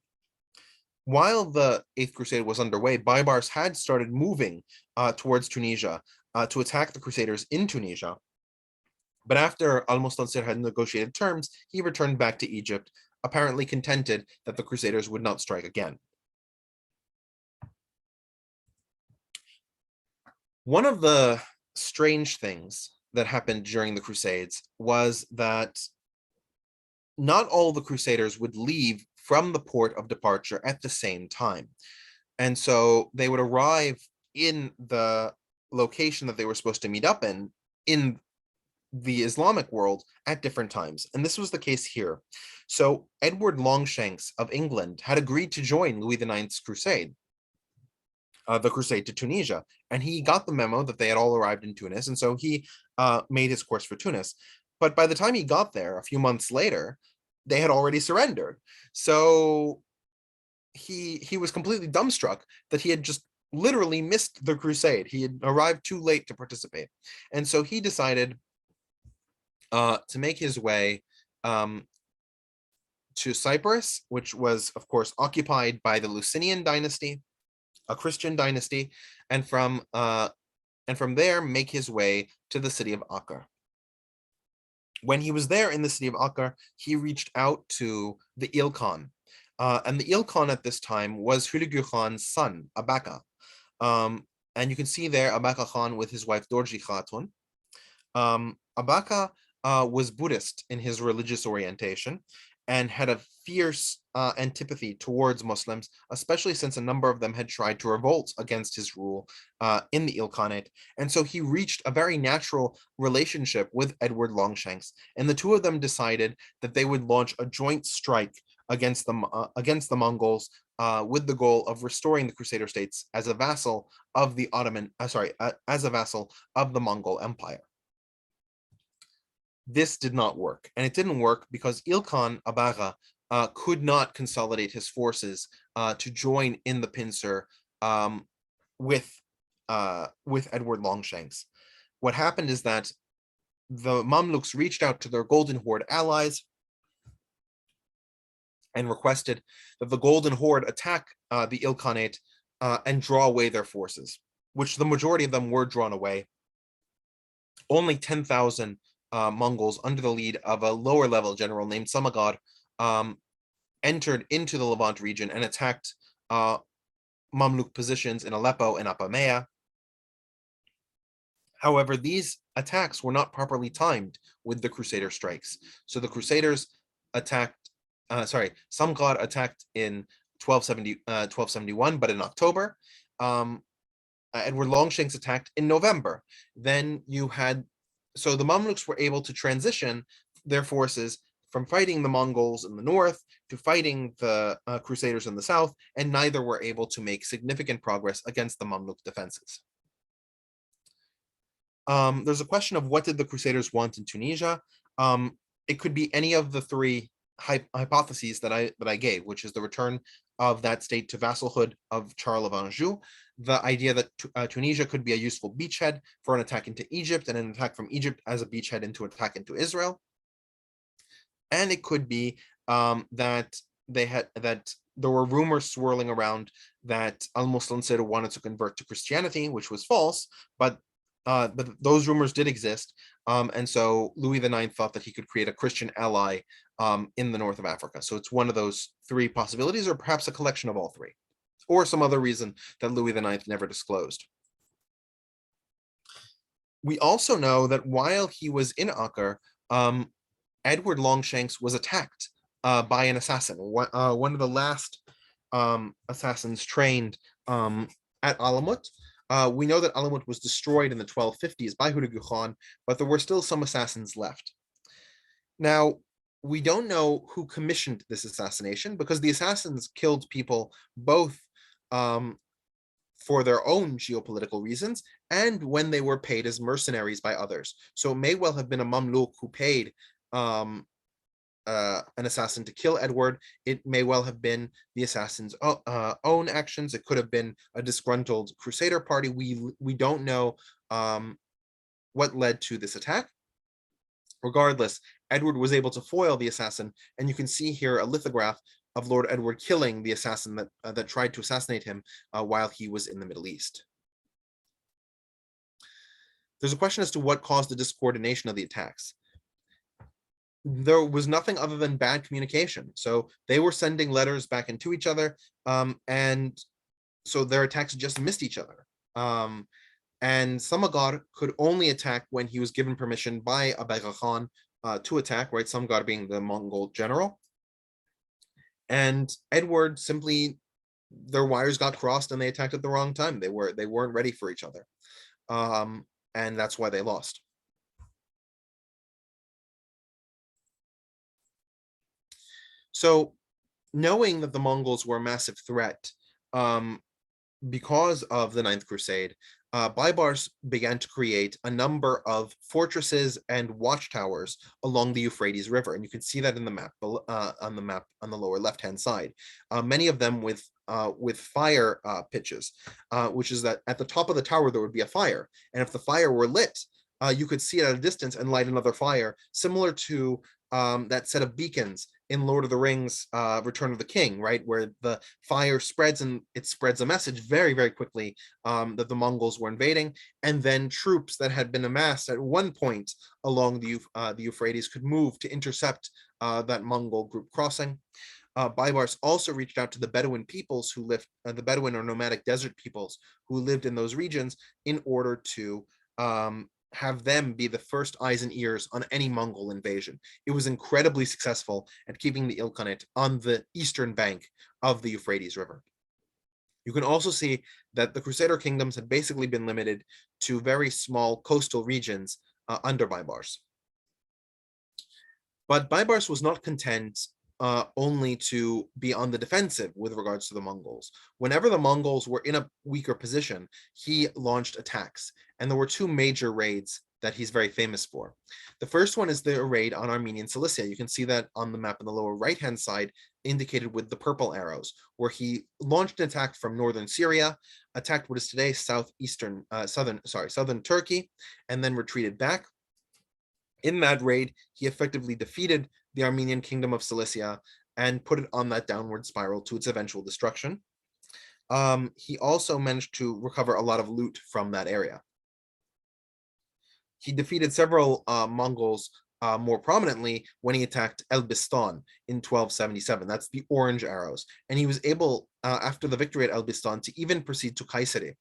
S3: While the Eighth Crusade was underway, Baibars had started moving towards Tunisia to attack the Crusaders in Tunisia. But after al-Mustansir had negotiated terms, he returned back to Egypt, apparently contented that the Crusaders would not strike again. One of the strange things that happened during the Crusades was that not all the Crusaders would leave from the port of departure at the same time. And so they would arrive in the location that they were supposed to meet up in the Islamic world at different times. And this was the case here. So Edward Longshanks of England had agreed to join Louis IX's crusade, the crusade to Tunisia, and he got the memo that they had all arrived in Tunis, and so he made his course for Tunis. But by the time he got there, a few months later, they had already surrendered. So he was completely dumbstruck that he had just literally missed the crusade. He had arrived too late to participate. And so he decided to make his way to Cyprus, which was, of course, occupied by the Lusinian dynasty, a Christian dynasty, and from there make his way to the city of Acre. When he was there in the city of Acre, he reached out to the Ilkhan, and the Ilkhan at this time was Hulagu Khan's son, Abaka. And you can see there Abaka Khan with his wife Dorji Khatun. Abaka was Buddhist in his religious orientation, and had a fierce antipathy towards Muslims, especially since a number of them had tried to revolt against his rule in the Ilkhanate. And so he reached a very natural relationship with Edward Longshanks, and the two of them decided that they would launch a joint strike against the Mongols, with the goal of restoring the Crusader states as a vassal of the as a vassal of the Mongol Empire. This did not work, and it didn't work because Ilkhan Abaga could not consolidate his forces to join in the pincer with Edward Longshanks. What happened is that the Mamluks reached out to their Golden Horde allies and requested that the Golden Horde attack the Ilkhanate and draw away their forces, which the majority of them were drawn away. Only 10,000 Mongols, under the lead of a lower level general named Samagad, entered into the Levant region and attacked Mamluk positions in Aleppo and Apamea. However, these attacks were not properly timed with the Crusader strikes. So the Crusaders Samgad attacked in 1271, but in October. Edward Longshanks attacked in November. Then you had, so the Mamluks were able to transition their forces from fighting the Mongols in the north to fighting the Crusaders in the south, and neither were able to make significant progress against the Mamluk defenses. There's a question of what did the Crusaders want in Tunisia. It could be any of the three hypotheses that I gave, which is the return of that state to vassalhood of Charles of Anjou, the idea that Tunisia could be a useful beachhead for an attack into Egypt, and an attack from Egypt as a beachhead into attack into Israel. And it could be that there were rumors swirling around that al-Muslim wanted to convert to Christianity, which was false, but those rumors did exist. And so Louis IX thought that he could create a Christian ally in the north of Africa. So it's one of those three possibilities, or perhaps a collection of all three, or some other reason that Louis IX never disclosed. We also know that while he was in Acre, Edward Longshanks was attacked by an assassin, one of the last assassins trained at Alamut. We know that Alamut was destroyed in the 1250s by Hulagu Khan, but there were still some assassins left. Now, we don't know who commissioned this assassination, because the assassins killed people both for their own geopolitical reasons and when they were paid as mercenaries by others. So it may well have been a Mamluk who paid an assassin to kill Edward. It may well have been the assassin's own actions. It could have been a disgruntled Crusader party. We don't know what led to this attack. Regardless, Edward was able to foil the assassin, and you can see here a lithograph of Lord Edward killing the assassin that tried to assassinate him while he was in the Middle East. There's a question as to what caused the discoordination of the attacks. There was nothing other than bad communication. So they were sending letters back into each other, and so their attacks just missed each other. And Samagad could only attack when he was given permission by Abaga Khan to attack, right? Samagad being the Mongol general. And Edward simply, their wires got crossed and they attacked at the wrong time. They weren't ready for each other. And that's why they lost. So knowing that the Mongols were a massive threat because of the Ninth Crusade, Baibars began to create a number of fortresses and watchtowers along the Euphrates River, and you can see that in the map on the lower left-hand side. Many of them with fire pitches, which is that at the top of the tower there would be a fire, and if the fire were lit, you could see it at a distance and light another fire, similar to that set of beacons in Lord of the Rings, Return of the King, right, where the fire spreads and it spreads a message very, very quickly that the Mongols were invading, and then troops that had been amassed at one point along the Euphrates could move to intercept that Mongol group crossing. Baibars also reached out to the Bedouin peoples who lived, the Bedouin or nomadic desert peoples who lived in those regions, in order to have them be the first eyes and ears on any Mongol invasion. It was incredibly successful at keeping the Ilkhanate on the eastern bank of the Euphrates River. You can also see that the Crusader kingdoms had basically been limited to very small coastal regions under Baibars. But Baibars was not content only to be on the defensive with regards to the Mongols. Whenever the Mongols were in a weaker position, he launched attacks. And there were two major raids that he's very famous for. The first one is the raid on Armenian Cilicia. You can see that on the map on the lower right-hand side, indicated with the purple arrows, where he launched an attack from northern Syria, attacked what is today southern Turkey, and then retreated back. In that raid, he effectively defeated the Armenian kingdom of Cilicia and put it on that downward spiral to its eventual destruction. He also managed to recover a lot of loot from that area. He defeated several Mongols more prominently when he attacked Elbistan in 1277. That's the orange arrows. And he was able, after the victory at Elbistan, to even proceed to Kayseri,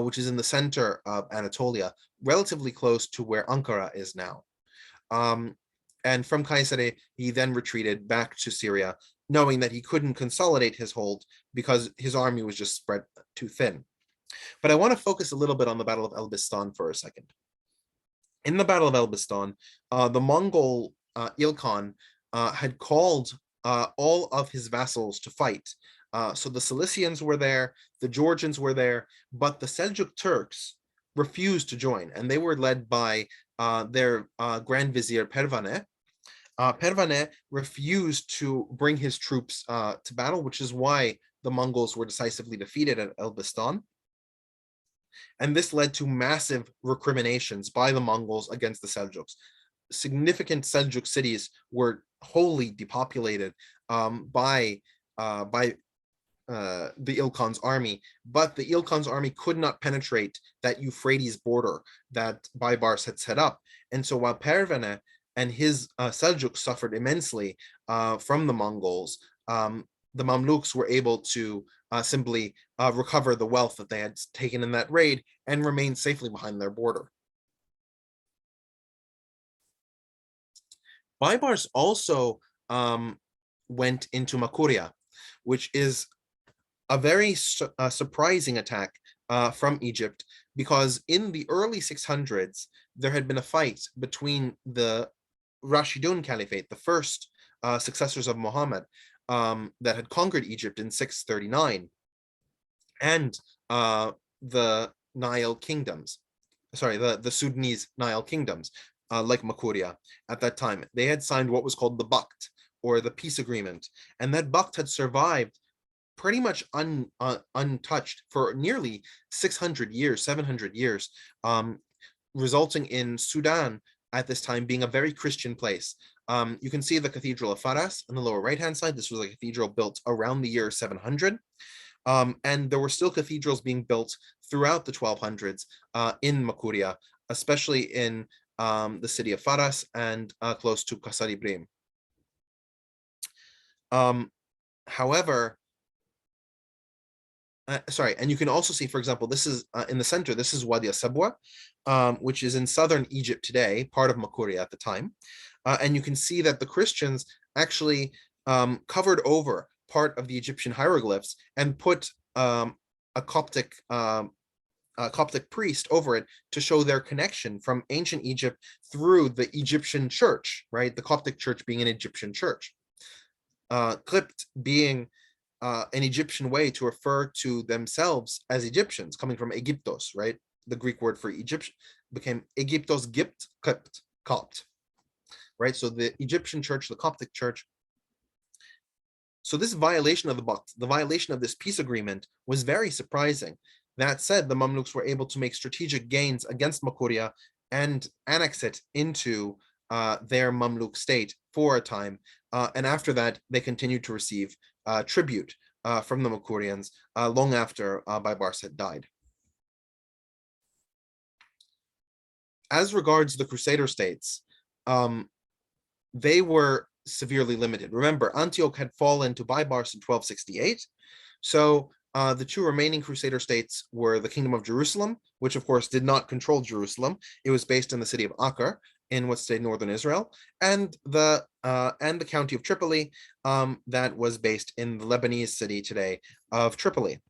S3: which is in the center of Anatolia, relatively close to where Ankara is now. And from Kayseri, he then retreated back to Syria, knowing that he couldn't consolidate his hold because his army was just spread too thin. But I want to focus a little bit on the Battle of Elbistan for a second. In the Battle of Elbistan, the Mongol Ilkhan had called all of his vassals to fight. So the Cilicians were there, the Georgians were there, but the Seljuk Turks refused to join, and they were led by their Grand Vizier Pervaneh. Pervaneh refused to bring his troops to battle, which is why the Mongols were decisively defeated at Elbistan. And this led to massive recriminations by the Mongols against the Seljuks. Significant Seljuk cities were wholly depopulated by the Ilkhan's army, but the Ilkhan's army could not penetrate that Euphrates border that Baibars had set up. And so while Pervaneh and his Seljuks suffered immensely from the Mongols, the Mamluks were able to simply recover the wealth that they had taken in that raid and remain safely behind their border. Baibars also went into Makuria, which is a very surprising attack from Egypt, because in the early 600s, there had been a fight between the Rashidun Caliphate, the first successors of Muhammad, that had conquered Egypt in 639, and the Nile kingdoms, the Sudanese Nile kingdoms, like Makuria at that time. They had signed what was called the Bakt, or the peace agreement, and that Bakt had survived pretty much untouched for nearly 600 years, 700 years, resulting in Sudan at this time being a very Christian place. You can see the Cathedral of Faras on the lower right-hand side. This was a cathedral built around the year 700. And there were still cathedrals being built throughout the 1200s in Makuria, especially in the city of Faras and close to Kasari Brim. However, and you can also see, for example, this is in the center, this is Wadi Asabwa, which is in southern Egypt today, part of Makuria at the time. And you can see that the Christians actually covered over part of the Egyptian hieroglyphs and put a Coptic priest over it to show their connection from ancient Egypt through the Egyptian church, right? The Coptic church being an Egyptian church. Klipt being an Egyptian way to refer to themselves as Egyptians, coming from Aegyptos, right? The Greek word for Egyptian became Aegyptos Gipt, Klipt, Copt, right? So the Egyptian church, the Coptic church. So this violation of the Bakt, the violation of this peace agreement, was very surprising. That said, the Mamluks were able to make strategic gains against Makuria and annex it into their Mamluk state for a time. And after that, they continued to receive tribute from the Makurians long after Baibars had died. As regards the Crusader states, they were severely limited. Remember, Antioch had fallen to Baibars in 1268. So The two remaining Crusader states were the Kingdom of Jerusalem, which of course did not control Jerusalem. It was based in the city of Acre in what's today northern Israel, and the county of Tripoli, that was based in the Lebanese city today of Tripoli.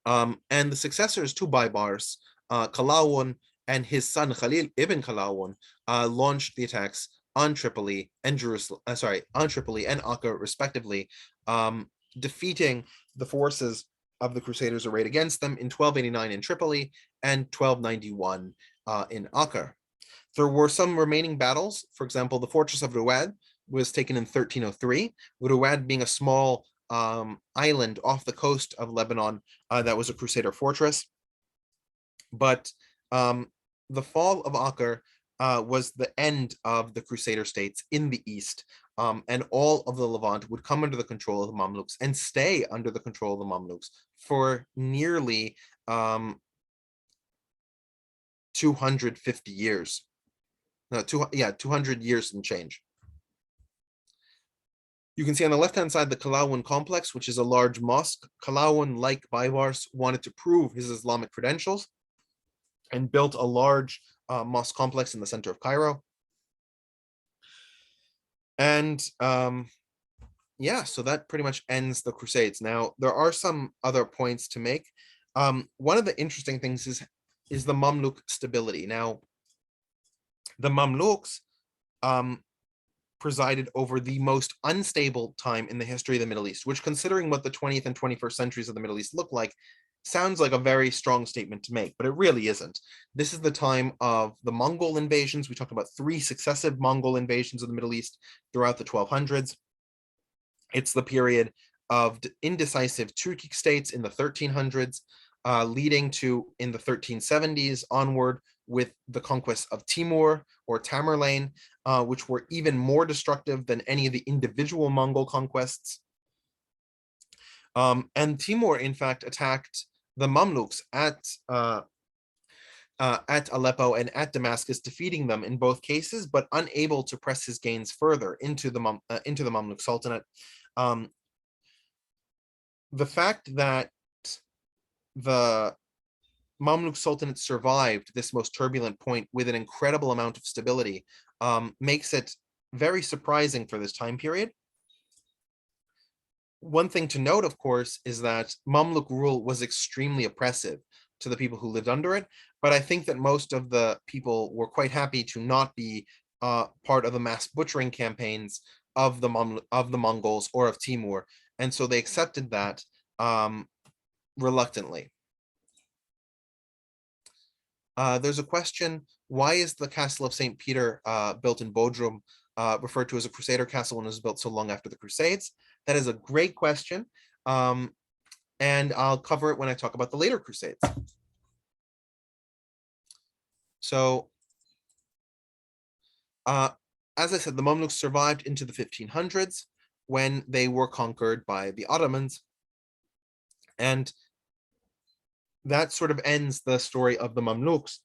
S3: And the successors to Baibars, Kalawun and his son Khalil ibn Kalawun, launched the attacks on Tripoli and Acre respectively, defeating the forces of the Crusaders arrayed against them in 1289 in Tripoli and 1291 in Acre. There were some remaining battles. For example, the fortress of Ruwad was taken in 1303, Ruwad being a small island off the coast of Lebanon that was a Crusader fortress. But the fall of Acre was the end of the Crusader states in the east, and all of the Levant would come under the control of the Mamluks and stay under the control of the Mamluks for nearly 250 years. No, 200 years and change. You can see on the left-hand side the Kalawun complex, which is a large mosque. Kalawun, like Baibars, wanted to prove his Islamic credentials and built a large mosque complex in the center of Cairo. And yeah, so that pretty much ends the Crusades. Now, there are some other points to make. One of the interesting things is the Mamluk stability. Now, the Mamluks presided over the most unstable time in the history of the Middle East, which, considering what the 20th and 21st centuries of the Middle East look like, sounds like a very strong statement to make, but it really isn't. This is the time of the Mongol invasions. We talked about 3 successive Mongol invasions of the Middle East throughout the 1200s. It's the period of indecisive Turkic states in the 1300s, leading to, in the 1370s onward, with the conquests of Timur or Tamerlane, which were even more destructive than any of the individual Mongol conquests. And Timur, in fact, attacked the Mamluks at Aleppo and at Damascus, defeating them in both cases, but unable to press his gains further into the Mamluk Sultanate. The fact that the Mamluk Sultanate survived this most turbulent point with an incredible amount of stability makes it very surprising for this time period. One thing to note, of course, is that Mamluk rule was extremely oppressive to the people who lived under it, but I think that most of the people were quite happy to not be part of the mass butchering campaigns of the Mongols or of Timur, and so they accepted that reluctantly. There's a question, why is the Castle of St. Peter built in Bodrum referred to as a Crusader castle when it was built so long after the Crusades? That is a great question, and I'll cover it when I talk about the later Crusades. So, as I said, the Mamluks survived into the 1500s when they were conquered by the Ottomans, and that sort of ends the story of the Mamluks.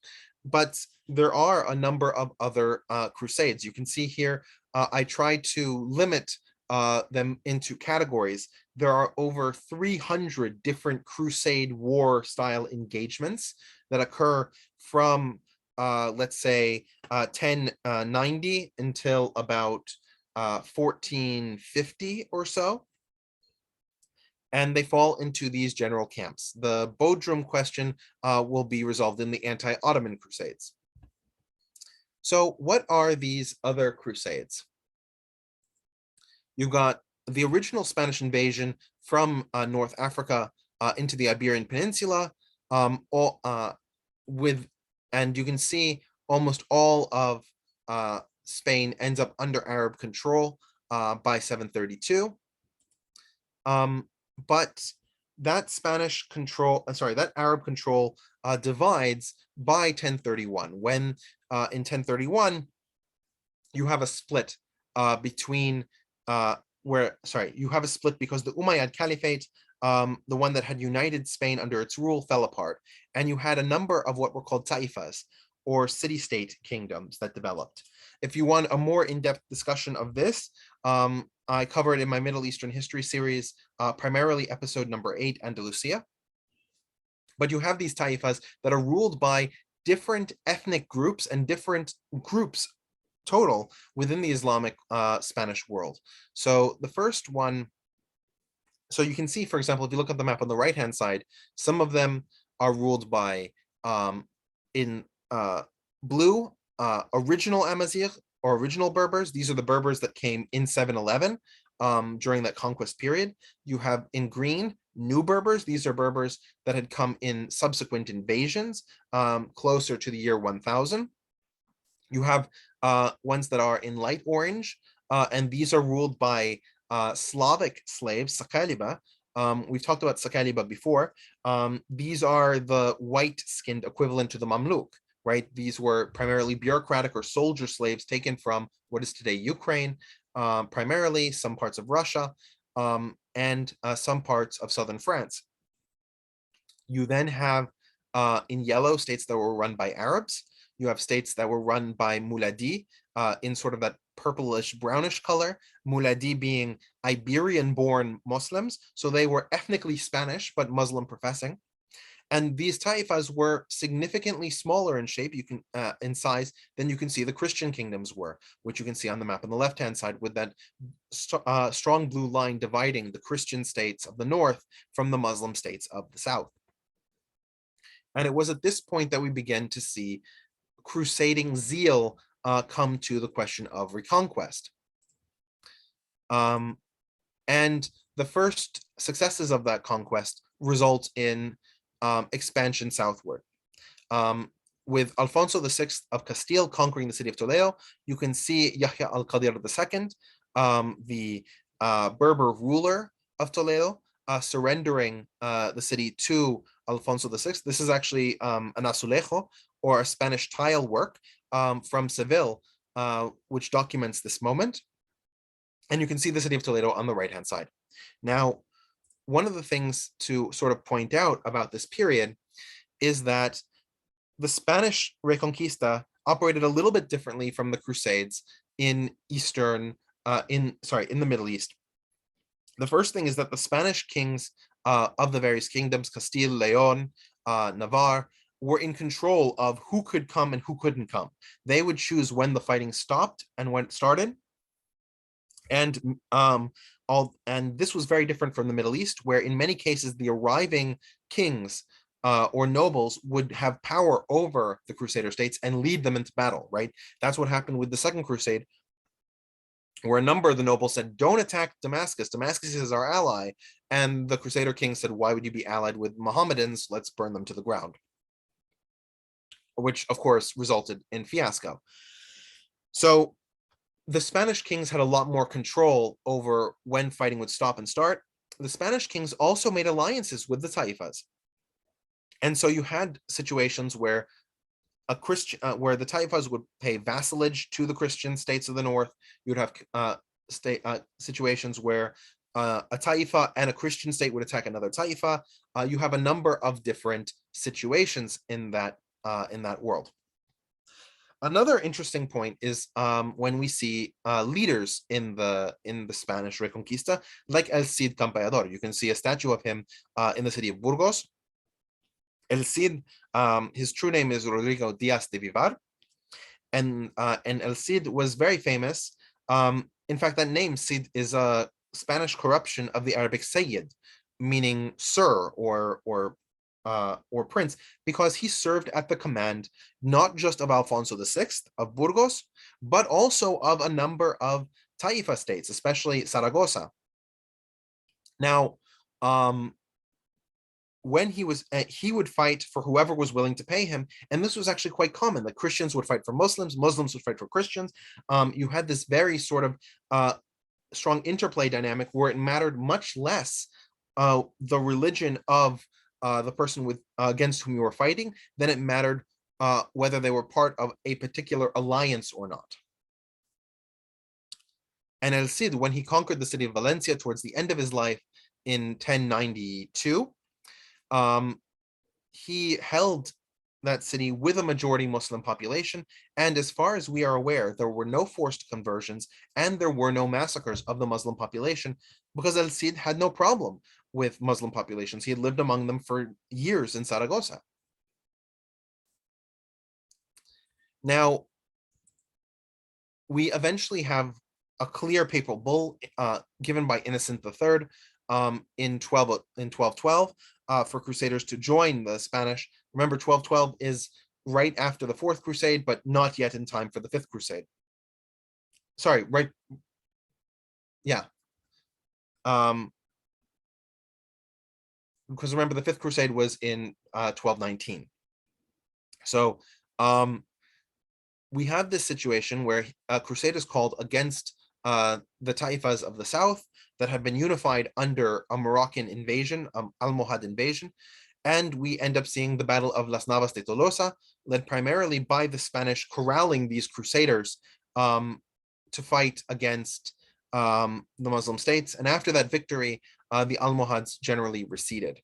S3: But there are a number of other crusades. You can see here, I tried to limit them into categories. There are over 300 different crusade war style engagements that occur from, let's say, 1090 until about 1450 or so. And they fall into these general camps. The Bodrum question will be resolved in the Anti-Ottoman Crusades. So what are these other crusades? You've got the original Spanish invasion from North Africa into the Iberian Peninsula, and you can see almost all of Spain ends up under Arab control by 732. But that Spanish control, that Arab control divides by 1031, when in 1031 you have a split between you have a split because the Umayyad Caliphate, the one that had united Spain under its rule, fell apart, and you had a number of what were called taifas, or city-state kingdoms that developed. If you want a more in-depth discussion of this, I cover it in my Middle Eastern history series, primarily episode number 8, Andalusia. But you have these taifas that are ruled by different ethnic groups and different groups total within the Islamic Spanish world. So the first one, so you can see, for example, if you look at the map on the right-hand side, some of them are ruled by, in blue, original Amazigh or original Berbers. These are the Berbers that came in 711 during that conquest period. You have in green, new Berbers. These are Berbers that had come in subsequent invasions closer to the year 1000. You have ones that are in light orange, and these are ruled by Slavic slaves, Sakaliba. We've talked about Sakaliba before. These are the white-skinned equivalent to the Mamluk, right? These were primarily bureaucratic or soldier slaves taken from what is today Ukraine, primarily some parts of Russia, and some parts of southern France. You then have in yellow states that were run by Arabs. You have states that were run by Muladi in sort of that purplish brownish color, Muladi being Iberian-born Muslims. So they were ethnically Spanish, but Muslim professing. And these taifas were significantly smaller in shape, you can in size, than you can see the Christian kingdoms were, which you can see on the map on the left-hand side with that strong blue line dividing the Christian states of the north from the Muslim states of the south. And it was at this point that we began to see crusading zeal come to the question of reconquest. And the first successes of that conquest result in expansion southward. With Alfonso VI of Castile conquering the city of Toledo, you can see Yahya al-Qadir II, the Berber ruler of Toledo, surrendering the city to Alfonso VI. This is actually an azulejo, or a Spanish tile work from Seville, which documents this moment. And you can see the city of Toledo on the right-hand side. Now, one of the things to sort of point out about this period is that the Spanish Reconquista operated a little bit differently from the Crusades in the Middle East. The first thing is that the Spanish kings of the various kingdoms, Castile, Leon, Navarre, were in control of who could come and who couldn't come. They would choose when the fighting stopped and when it started. And this was very different from the Middle East, where in many cases the arriving kings or nobles would have power over the Crusader states and lead them into battle, right? That's what happened with the Second Crusade, where a number of the nobles said, don't attack Damascus. Damascus is our ally. And the Crusader king said, why would you be allied with Mohammedans? Let's burn them to the ground. Which, of course, resulted in fiasco. So the Spanish kings had a lot more control over when fighting would stop and start. The Spanish kings also made alliances with the taifas. And so you had situations where where the taifas would pay vassalage to the Christian states of the north. You'd have situations where a taifa and a Christian state would attack another taifa. You have a number of different situations in that world. Another interesting point is when we see leaders in the Spanish Reconquista, like El Cid Campeador. You can see a statue of him in the city of Burgos. El Cid, his true name is Rodrigo Diaz de Vivar, and El Cid was very famous. In fact, that name Cid is a Spanish corruption of the Arabic Sayyid, meaning sir or prince, because he served at the command not just of Alfonso VI of Burgos, but also of a number of Taifa states, especially Saragossa. Now, when he would fight for whoever was willing to pay him, and this was actually quite common. The Christians would fight for Muslims, Muslims would fight for Christians. You had this very sort of strong interplay dynamic where it mattered much less the religion of the person against whom you were fighting than it mattered whether they were part of a particular alliance or not. And El Cid, when he conquered the city of Valencia towards the end of his life in 1092, he held that city with a majority Muslim population, and as far as we are aware, there were no forced conversions and there were no massacres of the Muslim population, because El Cid had no problem with Muslim populations. He had lived among them for years in Saragossa. Now, we eventually have a clear papal bull given by Innocent III in 1212 for Crusaders to join the Spanish. Remember, 1212 is right after the Fourth Crusade, but not yet in time for the Fifth Crusade. Sorry, right. Yeah. Because remember, the Fifth Crusade was in 1219. So we have this situation where a crusade is called against the Taifas of the south that have been unified under a Moroccan invasion, Almohad invasion, and we end up seeing the Battle of Las Navas de Tolosa, led primarily by the Spanish corralling these crusaders to fight against the Muslim states. And after that victory, the Almohads generally receded.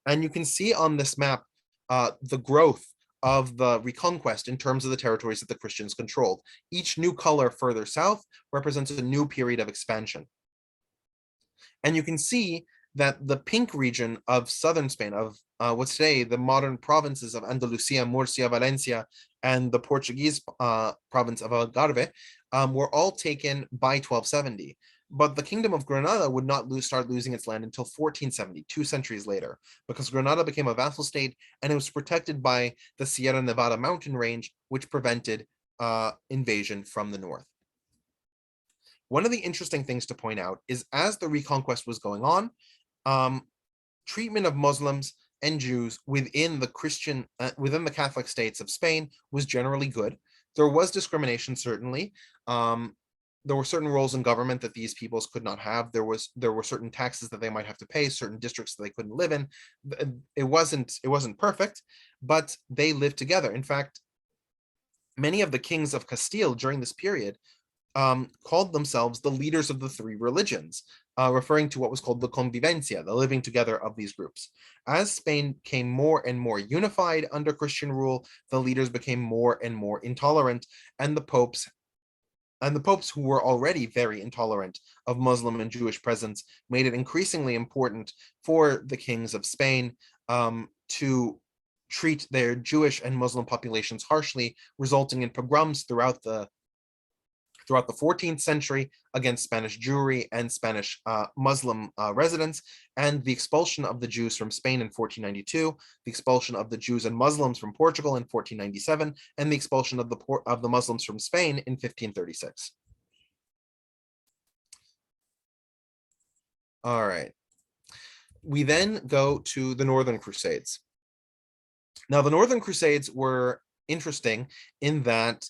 S3: And you can see on this map the growth of the Reconquest in terms of the territories that the Christians controlled. Each new color further south represents a new period of expansion. And you can see that the pink region of southern Spain, of what's today the modern provinces of Andalusia, Murcia, Valencia, and the Portuguese province of Algarve, were all taken by 1270. But the Kingdom of Granada would not start losing its land until 1470, 2 centuries later, because Granada became a vassal state and it was protected by the Sierra Nevada mountain range, which prevented invasion from the north. One of the interesting things to point out is, as the Reconquest was going on, treatment of Muslims and Jews within the Catholic states of Spain was generally good. There was discrimination, certainly. There were certain roles in government that these peoples could not have. There were certain taxes that they might have to pay, certain districts that they couldn't live in. It wasn't perfect, but they lived together. In fact, many of the kings of Castile during this period called themselves the leaders of the 3 religions, referring to what was called the convivencia, the living together of these groups. As Spain became more and more unified under Christian rule, the leaders became more and more intolerant, and the popes, who were already very intolerant of Muslim and Jewish presence, made it increasingly important for the kings of Spain to treat their Jewish and Muslim populations harshly, resulting in pogroms throughout the 14th century against Spanish Jewry and Spanish Muslim residents, and the expulsion of the Jews from Spain in 1492, the expulsion of the Jews and Muslims from Portugal in 1497, and the expulsion of the Muslims from Spain in 1536. All right. We then go to the Northern Crusades. Now, the Northern Crusades were interesting in that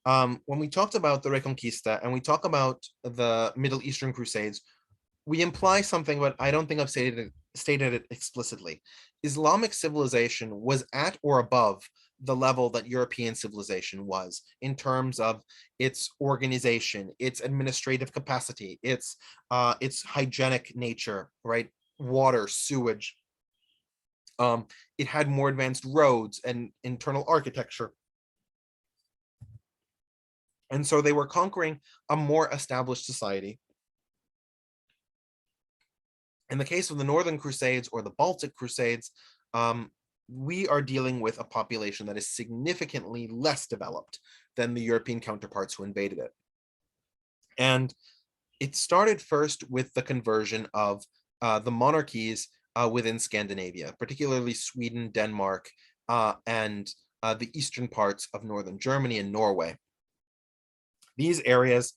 S3: when we talked about the Reconquista and we talk about the Middle Eastern Crusades, we imply something, but I don't think I've stated it explicitly. Islamic civilization was at or above the level that European civilization was in terms of its organization, its administrative capacity, its hygienic nature, right? Water, sewage. It had more advanced roads and internal architecture. And so they were conquering a more established society. In the case of the Northern Crusades or the Baltic Crusades, we are dealing with a population that is significantly less developed than the European counterparts who invaded it. And it started first with the conversion of the monarchies within Scandinavia, particularly Sweden, Denmark, and the eastern parts of northern Germany and Norway. These areas,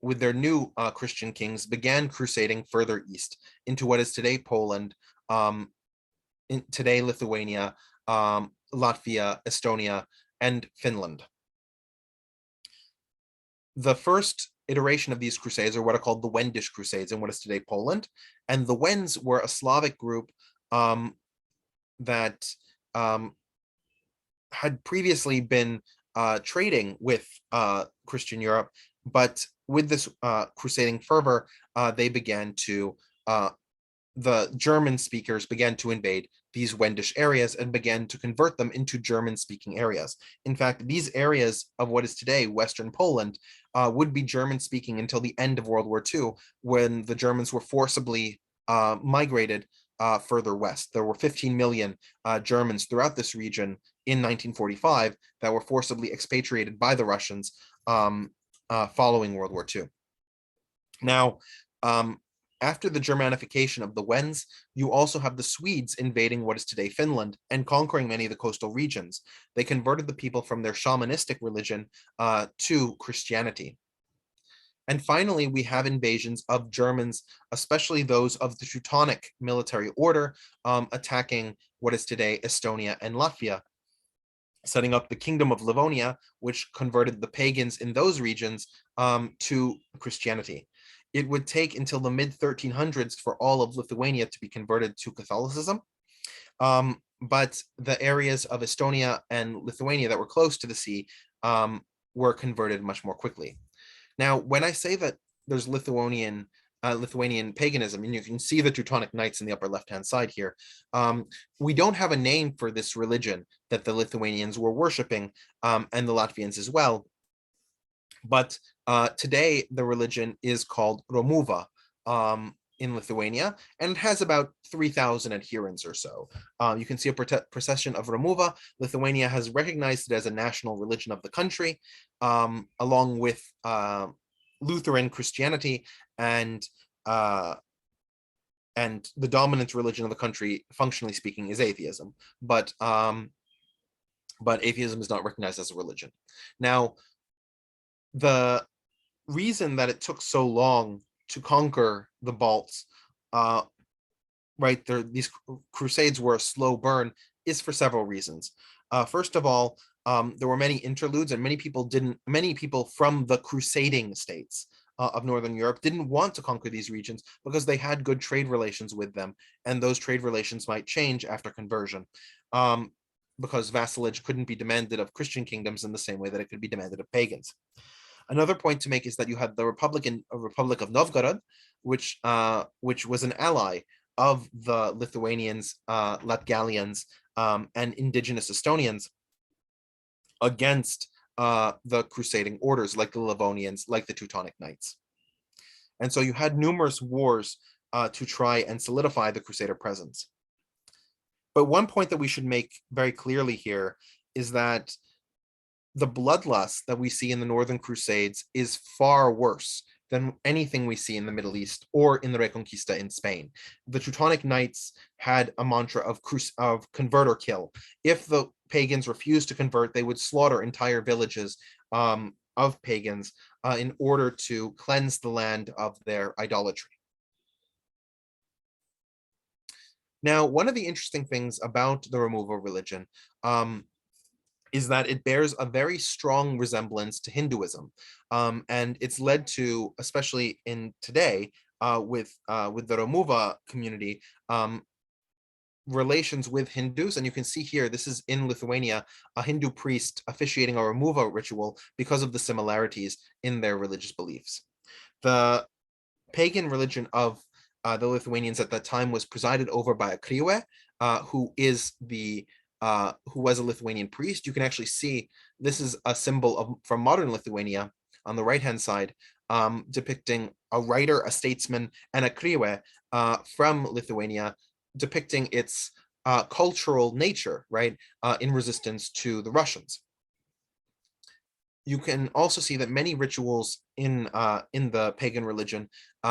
S3: with their new Christian kings, began crusading further east into what is today Poland, today Lithuania, Latvia, Estonia, and Finland. The first iteration of these crusades are what are called the Wendish Crusades in what is today Poland. And the Wends were a Slavic group that had previously been trading with Christian Europe, but with this crusading fervor, they began to, the German speakers began to invade these Wendish areas and began to convert them into German-speaking areas. In fact, these areas of what is today Western Poland would be German-speaking until the end of World War II, when the Germans were forcibly migrated further west. There were 15 million Germans throughout this region in 1945 that were forcibly expatriated by the Russians following World War II. Now, after the Germanification of the Wends, you also have the Swedes invading what is today Finland and conquering many of the coastal regions. They converted the people from their shamanistic religion to Christianity. And finally, we have invasions of Germans, especially those of the Teutonic military order, attacking what is today Estonia and Latvia, setting up the Kingdom of Livonia, which converted the pagans in those regions to Christianity. It would take until the mid-1300s for all of Lithuania to be converted to Catholicism. But the areas of Estonia and Lithuania that were close to the sea were converted much more quickly. Now, when I say that there's Lithuanian paganism, and you can see the Teutonic Knights in the upper left-hand side here, we don't have a name for this religion that the Lithuanians were worshiping, and the Latvians as well. But today, the religion is called Romuva in Lithuania, and it has about 3,000 adherents or so. You can see a procession of Romuva. Lithuania has recognized it as a national religion of the country, along with Lutheran Christianity and the dominant religion of the country, functionally speaking, is atheism. But atheism is not recognized as a religion. Now, the reason that it took so long to conquer the Balts, these crusades were a slow burn, is for several reasons. First of all, there were many interludes, and many people from the crusading states of Northern Europe didn't want to conquer these regions because they had good trade relations with them, and those trade relations might change after conversion, because vassalage couldn't be demanded of Christian kingdoms in the same way that it could be demanded of pagans. Another point to make is that you had the Republic of Novgorod, which was an ally of the Lithuanians, Latgalians, and indigenous Estonians against the crusading orders like the Livonians, like the Teutonic Knights. And so you had numerous wars to try and solidify the Crusader presence. But one point that we should make very clearly here is that the bloodlust that we see in the Northern Crusades is far worse than anything we see in the Middle East or in the Reconquista in Spain. The Teutonic Knights had a mantra of convert or kill. If the pagans refused to convert, they would slaughter entire villages of pagans in order to cleanse the land of their idolatry. Now, one of the interesting things about the Romuva religion is that it bears a very strong resemblance to Hinduism. And it's led to, especially in today, with the Romuva community, relations with Hindus. And you can see here, this is in Lithuania, a Hindu priest officiating a Romuva ritual because of the similarities in their religious beliefs. The pagan religion of the Lithuanians at that time was presided over by a kriwe, who was a Lithuanian priest. You can actually see this is a symbol from modern Lithuania on the right-hand side, depicting a writer, a statesman, and a kriwe from Lithuania, depicting its cultural nature, right, in resistance to the Russians. You can also see that many rituals in the pagan religion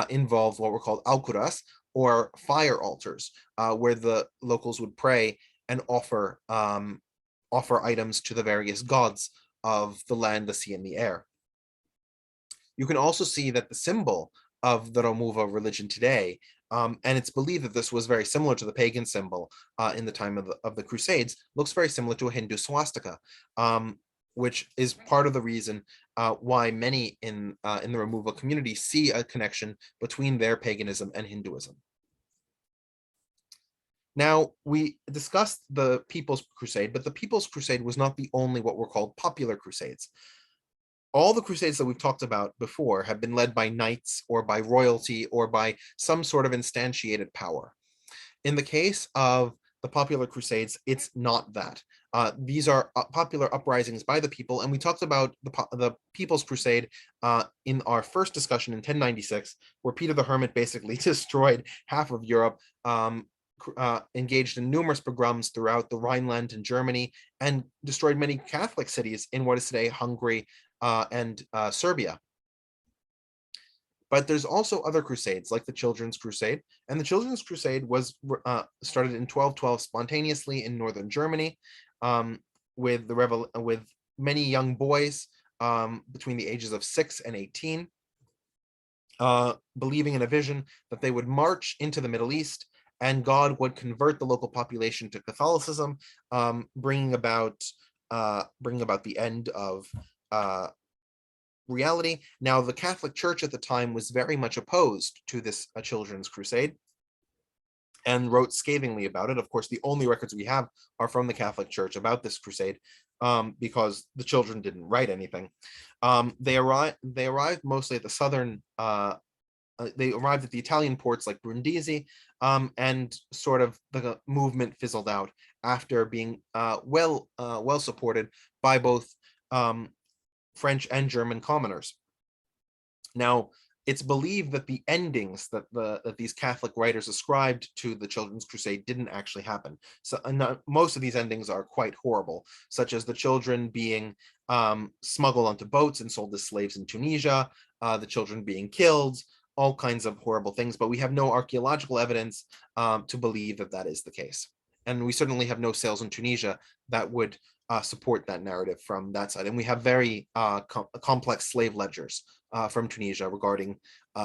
S3: involve what were called alkuras, or fire altars, where the locals would pray and offer items to the various gods of the land, the sea, and the air. You can also see that the symbol of the Romuva religion today, and it's believed that this was very similar to the pagan symbol in the time of the Crusades, looks very similar to a Hindu swastika, which is part of the reason why many in the Romuva community see a connection between their paganism and Hinduism. Now, we discussed the People's Crusade, but the People's Crusade was not the only what were called popular crusades. All the crusades that we've talked about before have been led by knights or by royalty or by some sort of instantiated power. In the case of the Popular Crusades, it's not that. These are popular uprisings by the people, and we talked about the People's Crusade in our first discussion in 1096, where Peter the Hermit basically destroyed half of Europe, engaged in numerous pogroms throughout the Rhineland and Germany, and destroyed many Catholic cities in what is today Hungary and Serbia. But there's also other crusades, like the Children's Crusade. And the Children's Crusade was started in 1212 spontaneously in northern Germany, with many young boys between the ages of 6 and 18, believing in a vision that they would march into the Middle East and God would convert the local population to Catholicism, bringing about the end of reality. Now, the Catholic Church at the time was very much opposed to this Children's Crusade and wrote scathingly about it. Of course, the only records we have are from the Catholic Church about this crusade, because the children didn't write anything. They arrived mostly at the southern. They arrived at the Italian ports like Brindisi, and sort of the movement fizzled out after being well supported by both French and German commoners. Now, it's believed that the endings that these Catholic writers ascribed to the Children's Crusade didn't actually happen. So most of these endings are quite horrible, such as the children being smuggled onto boats and sold as slaves in Tunisia, the children being killed, all kinds of horrible things, but we have no archaeological evidence to believe that that is the case. And we certainly have no sales in Tunisia that would support that narrative from that side. And we have very complex slave ledgers from Tunisia regarding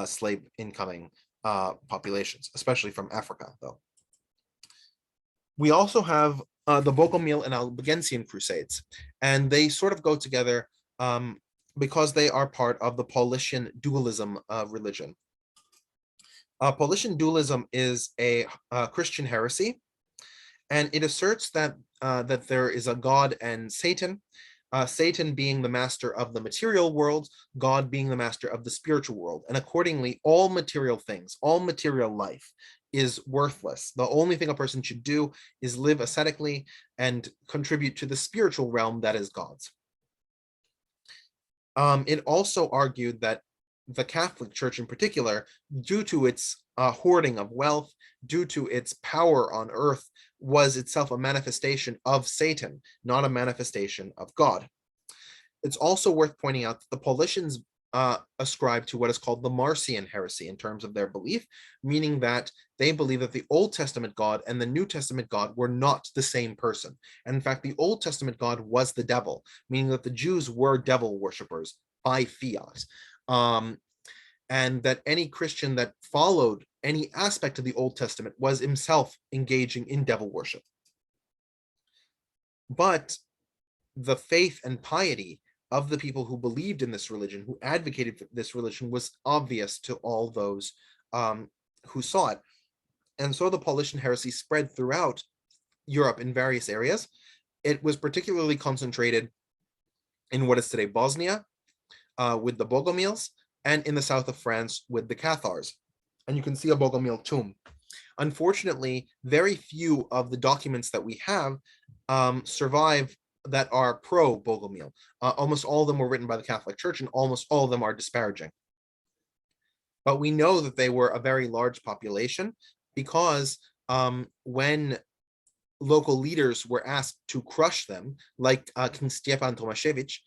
S3: slave incoming populations, especially from Africa, though. We also have the Bogomil and Albigensian Crusades, and they sort of go together because they are part of the Paulician dualism religion. Paulician dualism is a Christian heresy, and it asserts that that there is a God and Satan, Satan being the master of the material world, God being the master of the spiritual world, and accordingly, all material things, all material life is worthless. The only thing a person should do is live ascetically and contribute to the spiritual realm that is God's. It also argued that the Catholic Church in particular, due to its hoarding of wealth, due to its power on earth, was itself a manifestation of Satan, not a manifestation of God. It's also worth pointing out that the Paulicians ascribe to what is called the Marcian Heresy in terms of their belief, meaning that they believe that the Old Testament God and the New Testament God were not the same person. And in fact, the Old Testament God was the devil, meaning that the Jews were devil worshippers by fiat. And that any Christian that followed any aspect of the Old Testament was himself engaging in devil worship. But the faith and piety of the people who believed in this religion, who advocated for this religion, was obvious to all those who saw it. And so the Paulician heresy spread throughout Europe in various areas. It was particularly concentrated in what is today Bosnia, with the Bogomils, and in the south of France with the Cathars. And you can see a Bogomil tomb. Unfortunately, very few of the documents that we have survive that are pro-Bogomil. Almost all of them were written by the Catholic Church, and almost all of them are disparaging. But we know that they were a very large population because when local leaders were asked to crush them, like King Stjepan Tomašević,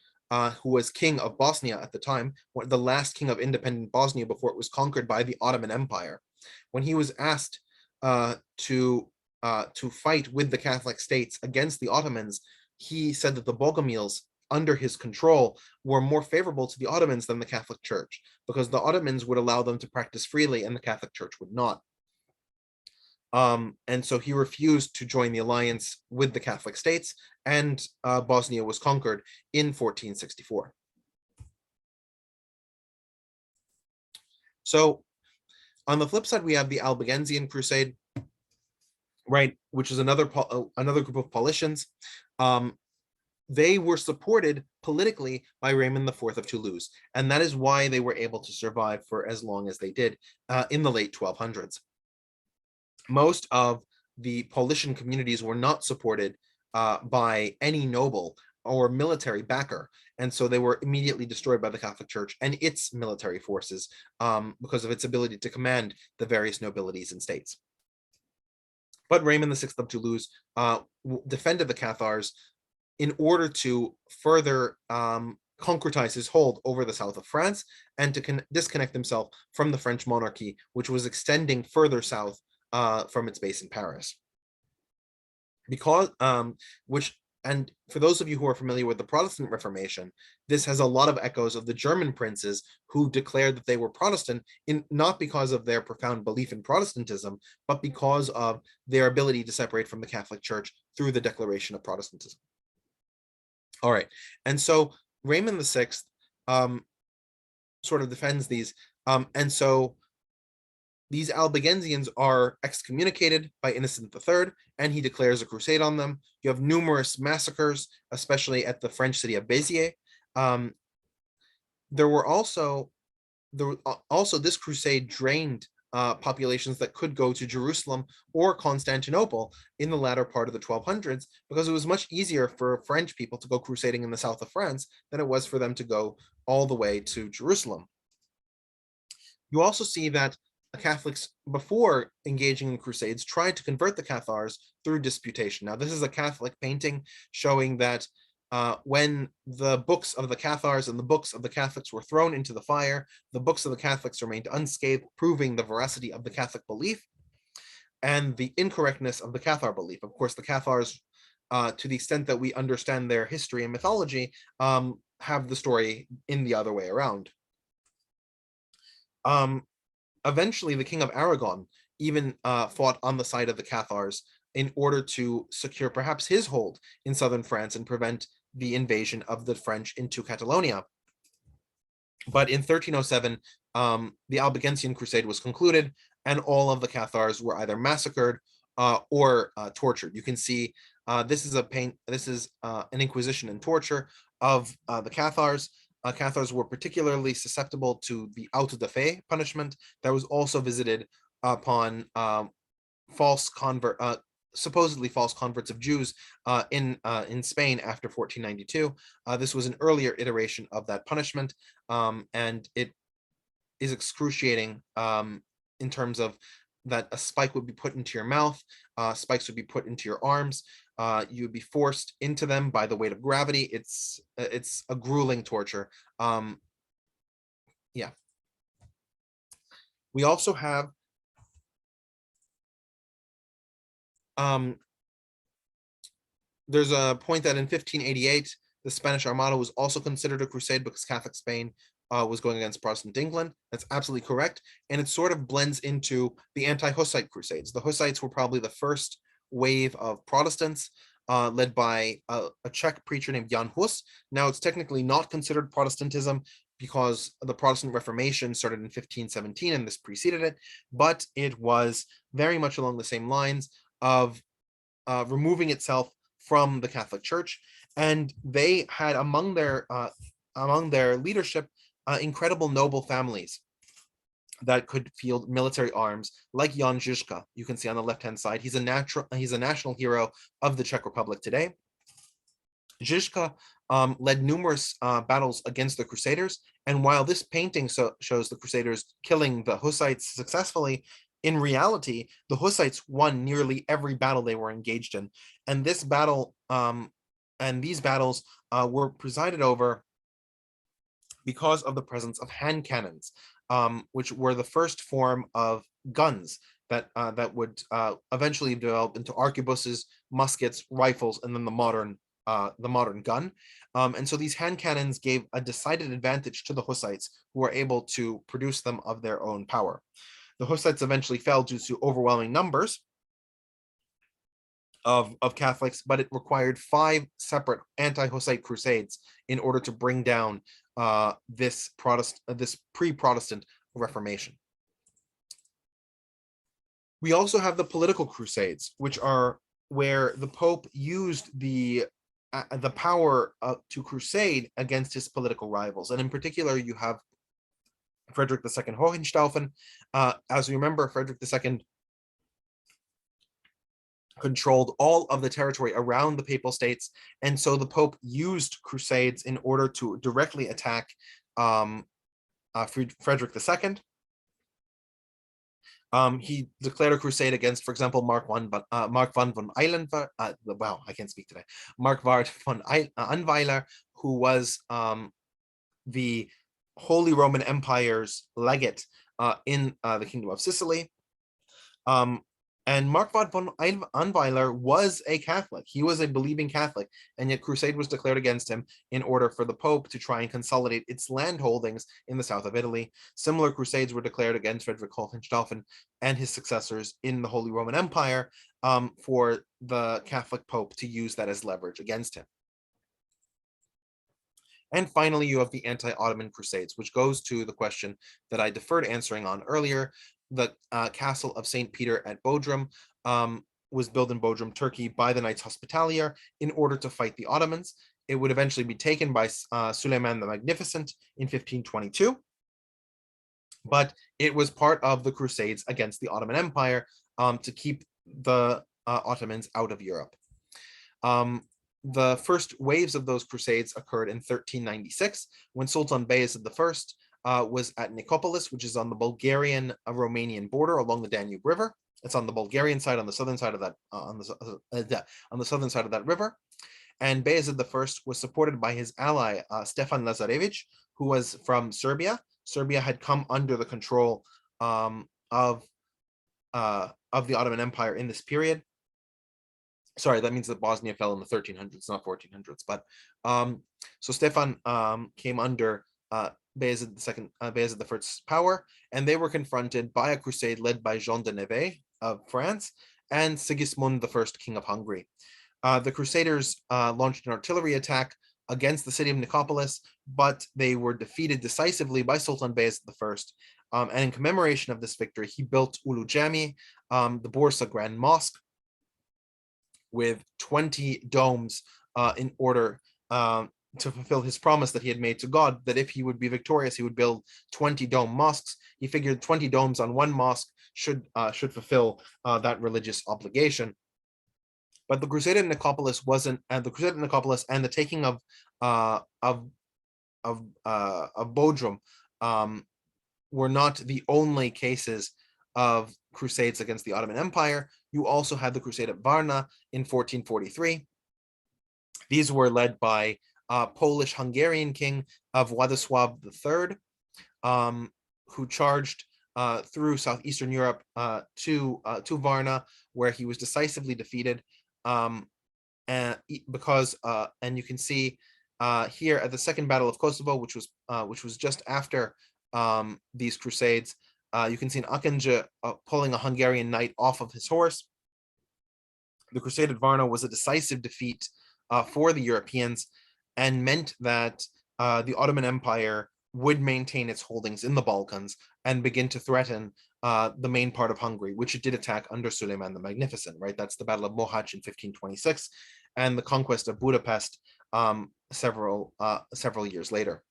S3: who was king of Bosnia at the time, the last king of independent Bosnia before it was conquered by the Ottoman Empire. When he was asked to fight with the Catholic states against the Ottomans, he said that the Bogomils under his control were more favorable to the Ottomans than the Catholic Church, because the Ottomans would allow them to practice freely and the Catholic Church would not. And so he refused to join the alliance with the Catholic states, and Bosnia was conquered in 1464. So on the flip side, we have the Albigensian Crusade, right, which is another group of Paulicians. They were supported politically by Raymond IV of Toulouse, and that is why they were able to survive for as long as they did in the late 1200s. Most of the Paulician communities were not supported by any noble or military backer. And so they were immediately destroyed by the Catholic Church and its military forces because of its ability to command the various nobilities and states. But Raymond VI of Toulouse defended the Cathars in order to further concretize his hold over the south of France and to disconnect himself from the French monarchy, which was extending further south from its base in Paris. And for those of you who are familiar with the Protestant Reformation, this has a lot of echoes of the German princes who declared that they were Protestant, not because of their profound belief in Protestantism, but because of their ability to separate from the Catholic Church through the declaration of Protestantism. All right, and so Raymond VI sort of defends these, and so these Albigensians are excommunicated by Innocent III, and he declares a crusade on them. You have numerous massacres, especially at the French city of Béziers. There were also this crusade drained populations that could go to Jerusalem or Constantinople in the latter part of the 1200s, because it was much easier for French people to go crusading in the south of France than it was for them to go all the way to Jerusalem. You also see that Catholics, before engaging in crusades, tried to convert the Cathars through disputation. Now, this is a Catholic painting showing that when the books of the Cathars and the books of the Catholics were thrown into the fire, the books of the Catholics remained unscathed, proving the veracity of the Catholic belief and the incorrectness of the Cathar belief. Of course, the Cathars, to the extent that we understand their history and mythology, have the story in the other way around. Eventually, the King of Aragon even fought on the side of the Cathars in order to secure perhaps his hold in southern France and prevent the invasion of the French into Catalonia. But in 1307, the Albigensian Crusade was concluded, and all of the Cathars were either massacred or tortured. You can see this is an inquisition and torture of the Cathars. Cathars were particularly susceptible to the auto de fe punishment that was also visited upon supposedly false converts of Jews in Spain after 1492. This was an earlier iteration of that punishment, and it is excruciating in terms of that a spike would be put into your mouth, spikes would be put into your arms, you would be forced into them by the weight of gravity. It's a grueling torture. Yeah. We also have there's a point that in 1588, the Spanish Armada was also considered a crusade because Catholic Spain was going against Protestant England. That's absolutely correct. And it sort of blends into the Anti-Hussite Crusades. The Hussites were probably the first wave of Protestants led by a Czech preacher named Jan Hus. Now, it's technically not considered Protestantism because the Protestant Reformation started in 1517 and this preceded it, but it was very much along the same lines of removing itself from the Catholic Church. And they had among their leadership incredible noble families that could field military arms, like Jan Žižka. You can see on the left-hand side, he's a national hero of the Czech Republic today. Žižka led numerous battles against the Crusaders, and while this painting shows the Crusaders killing the Hussites successfully, in reality, the Hussites won nearly every battle they were engaged in, and this battle and these battles were presided over because of the presence of hand cannons, which were the first form of guns that would eventually develop into arquebuses, muskets, rifles, and then the modern gun. And so these hand cannons gave a decided advantage to the Hussites, who were able to produce them of their own power. The Hussites eventually fell due to overwhelming numbers of Catholics, but it required 5 separate anti-Hussite crusades in order to bring down this pre-Protestant Reformation. We also have the Political Crusades, which are where the Pope used the power to crusade against his political rivals, and in particular, you have Frederick II Hohenstaufen. As we remember, Frederick II controlled all of the territory around the Papal States, and so the Pope used crusades in order to directly attack Frederick II. He declared a crusade against, for example, Mark von Eilenver. Wow, I can't speak today. Mark Vard von Anweiler, who was the Holy Roman Empire's legate in the Kingdom of Sicily. And Mark von Anweiler was a Catholic. He was a believing Catholic, and yet crusade was declared against him in order for the Pope to try and consolidate its land holdings in the south of Italy. Similar crusades were declared against Frederick Hohenstaufen and his successors in the Holy Roman Empire for the Catholic Pope to use that as leverage against him. And finally, you have the Anti-Ottoman Crusades, which goes to the question that I deferred answering on earlier. The castle of St. Peter at Bodrum was built in Bodrum, Turkey by the Knights Hospitalier in order to fight the Ottomans. It would eventually be taken by Suleiman the Magnificent in 1522, but it was part of the Crusades against the Ottoman Empire to keep the Ottomans out of Europe. The first waves of those crusades occurred in 1396 when Sultan Bayezid I was at Nicopolis, which is on the Bulgarian-Romanian border along the Danube River. It's on the Bulgarian side, on the southern side of that on the southern side of that river. And Bayezid I was supported by his ally Stefan Lazarevich, who was from Serbia. Serbia had come under the control of the Ottoman Empire in this period. Sorry, that means that Bosnia fell in the 1300s, not 1400s. But so Stefan came under Bayezid I's power, and they were confronted by a crusade led by Jean de Neve of France and Sigismund I, King of Hungary. The Crusaders launched an artillery attack against the city of Nicopolis, but they were defeated decisively by Sultan Bayezid I. And in commemoration of this victory, he built Ulu Jami, the Borsa Grand Mosque, with 20 domes in order to fulfill his promise that he had made to God, that if he would be victorious, he would build 20 dome mosques. He figured 20 domes on one mosque should fulfill that religious obligation. But the Crusade in Nicopolis wasn't, and the Crusade in Nicopolis and the taking of Bodrum were not the only cases of crusades against the Ottoman Empire. You also had the Crusade at Varna in 1443. These were led by Polish-Hungarian king of Władysław III, who charged through southeastern Europe to Varna, where he was decisively defeated. And you can see here at the Second Battle of Kosovo, which was just after these crusades, you can see an Akinji pulling a Hungarian knight off of his horse. The Crusade at Varna was a decisive defeat for the Europeans, and meant that the Ottoman Empire would maintain its holdings in the Balkans and begin to threaten the main part of Hungary, which it did attack under Suleiman the Magnificent, right? That's the Battle of Mohacs in 1526, and the conquest of Budapest several years later.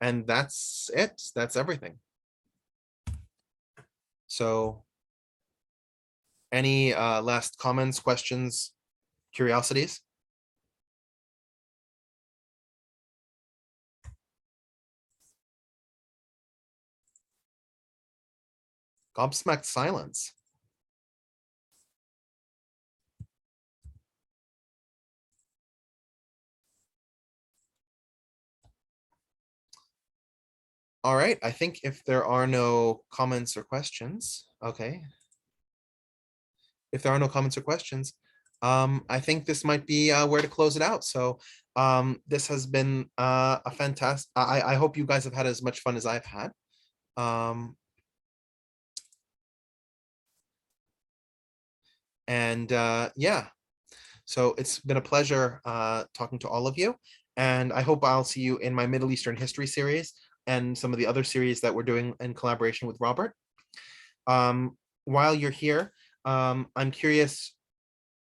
S3: And that's it. That's everything. So any last comments, questions, curiosities? Gobsmacked silence. All right, I think if there are no comments or questions, okay. If there are no comments or questions, I think this might be where to close it out. So this has been a fantastic, I hope you guys have had as much fun as I've had. Yeah, so it's been a pleasure talking to all of you, and I hope I'll see you in my Middle Eastern history series and some of the other series that we're doing in collaboration with Robert. While you're here, I'm curious,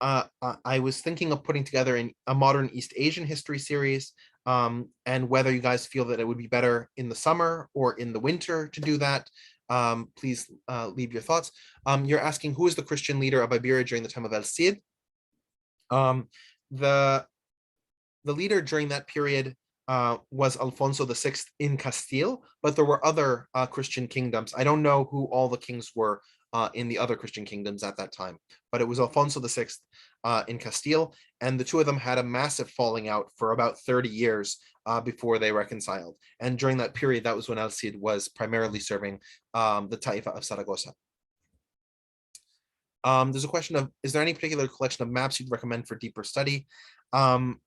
S3: I was thinking of putting together a modern East Asian history series, and whether you guys feel that it would be better in the summer or in the winter to do that. please leave your thoughts. You're asking who is the Christian leader of Iberia during the time of El Cid? The leader during that period was Alfonso VI in Castile, but there were other Christian kingdoms. I don't know who all the kings were in the other Christian kingdoms at that time, but it was Alfonso VI in Castile, and the two of them had a massive falling out for about 30 years before they reconciled. And during that period, that was when El Cid was primarily serving the Taifa of Saragossa. There's a question of, is there any particular collection of maps you'd recommend for deeper study? I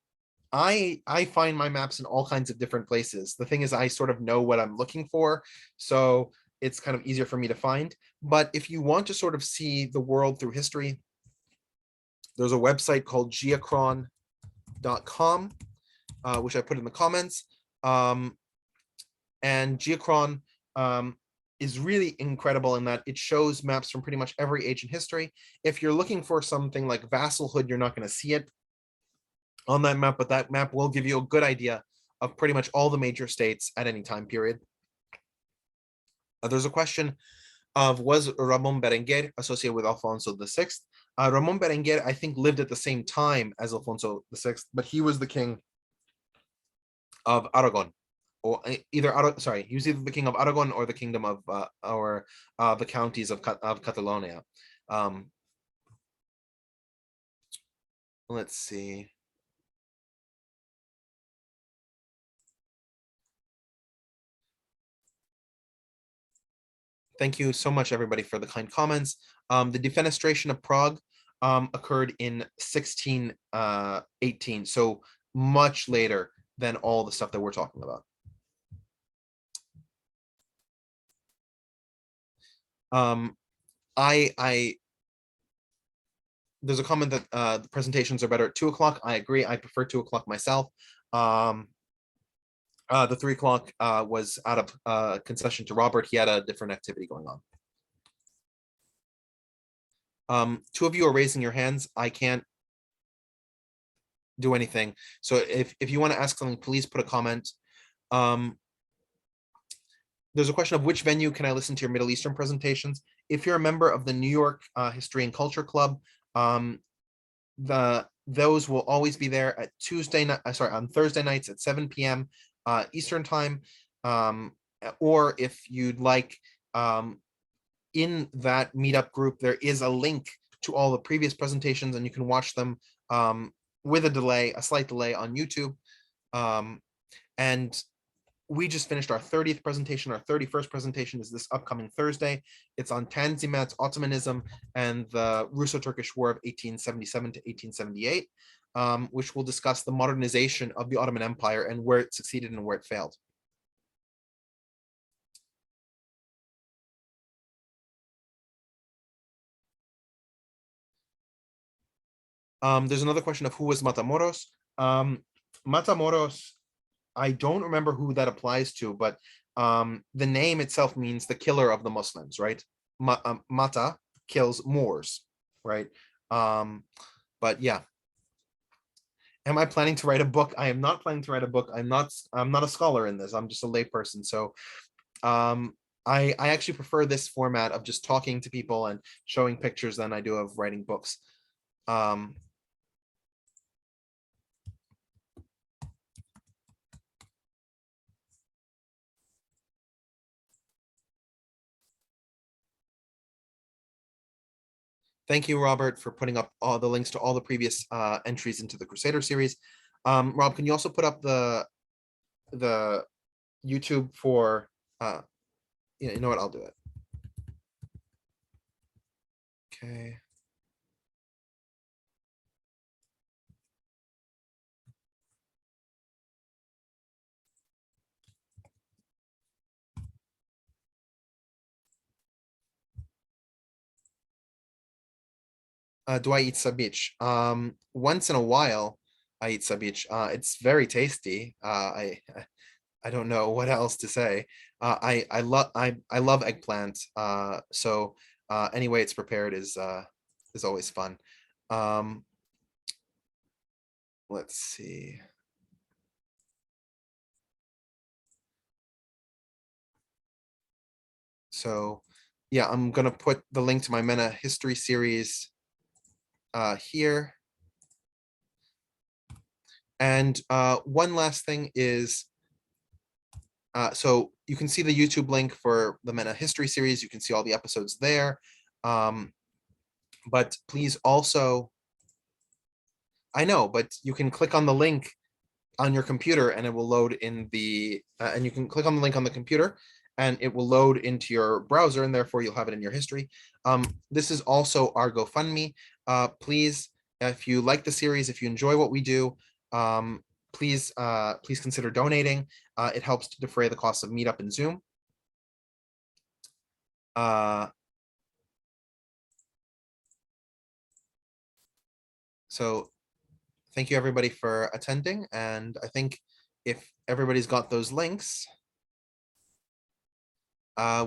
S3: find my maps in all kinds of different places. The thing is, I sort of know what I'm looking for, so it's kind of easier for me to find. But if you want to sort of see the world through history, there's a website called geocron.com, which I put in the comments. And Geocron is really incredible in that it shows maps from pretty much every age in history. If you're looking for something like vassalhood, you're not going to see it on that map, but that map will give you a good idea of pretty much all the major states at any time period. There's a question of, was Ramon Berenguer associated with Alfonso VI? Ramon Berenguer, I think, lived at the same time as Alfonso VI, but he was the king of Aragon, or he was either the king of Aragon or the kingdom of the counties of Catalonia. Let's see. Thank you so much, everybody, for the kind comments. The defenestration of Prague occurred in 1618, so much later than all the stuff that we're talking about. There's a comment that the presentations are better at 2 o'clock. I agree. I prefer 2 o'clock myself. The 3 o'clock was out of concession to Robert. He had a different activity going on. Two of you are raising your hands. I can't do anything. So if you want to ask something, please put a comment. There's a question of which venue can I listen to your Middle Eastern presentations? If you're a member of the New York History and Culture Club, those will always be there at on Thursday nights at 7 p.m. Eastern time, or if you'd like, in that meetup group, there is a link to all the previous presentations, and you can watch them with a slight delay on YouTube. And we just finished our 30th presentation. Our 31st presentation is this upcoming Thursday. It's on Tanzimat's Ottomanism and the Russo-Turkish War of 1877 to 1878. Which will discuss the modernization of the Ottoman Empire and where it succeeded and where it failed. There's another question of who was Matamoros. Matamoros, I don't remember who that applies to, but the name itself means the killer of the Muslims, right? Mata kills Moors, right? But yeah. Am I planning to write a book? I am not planning to write a book. I'm not a scholar in this. I'm just a layperson. So I actually prefer this format of just talking to people and showing pictures than I do of writing books. Thank you, Robert, for putting up all the links to all the previous entries into the Crusader series. Rob, can you also put up the YouTube for, you know what, I'll do it. Okay. Do I eat sabich? Once in a while, I eat sabich. It's very tasty. I don't know what else to say. I love eggplant. So any way it's prepared is always fun. Let's see. So yeah, I'm gonna put the link to my MENA history series here. And one last thing is, so you can see the YouTube link for the MENA history series. You can see all the episodes there. But please also, I know, but you can click on the link on your computer and it will load in the, and you can click on the link on the computer and it will load into your browser, and therefore you'll have it in your history. This is also our GoFundMe. Please, if you like the series, if you enjoy what we do, please consider donating. It helps to defray the costs of Meetup and Zoom. So thank you everybody for attending, and I think if everybody's got those links,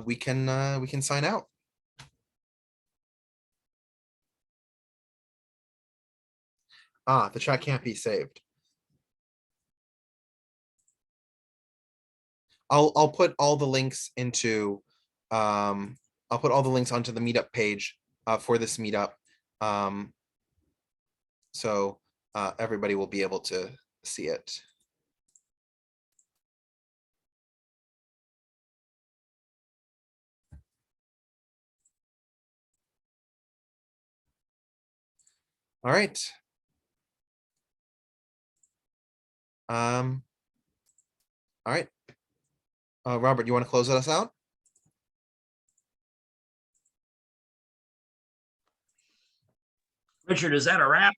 S3: we can sign out. The chat can't be saved. I'll put all the links into I'll put all the links onto the meetup page for this meetup. So everybody will be able to see it. All right. All right. Robert, you want to close us out?
S1: Richard, is that a wrap?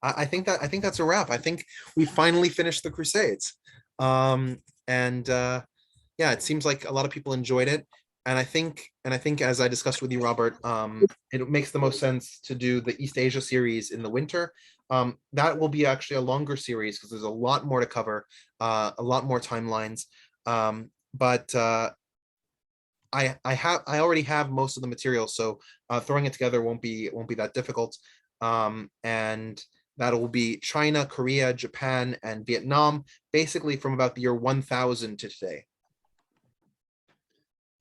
S3: I think that's a wrap. I think we finally finished the Crusades. Yeah, it seems like a lot of people enjoyed it. And I think as I discussed with you, Robert, it makes the most sense to do the East Asia series in the winter. That will be actually a longer series because there's a lot more to cover, a lot more timelines. I already have most of the material, so throwing it together won't be that difficult. And that will be China, Korea, Japan, and Vietnam, basically from about the year 1000 to today.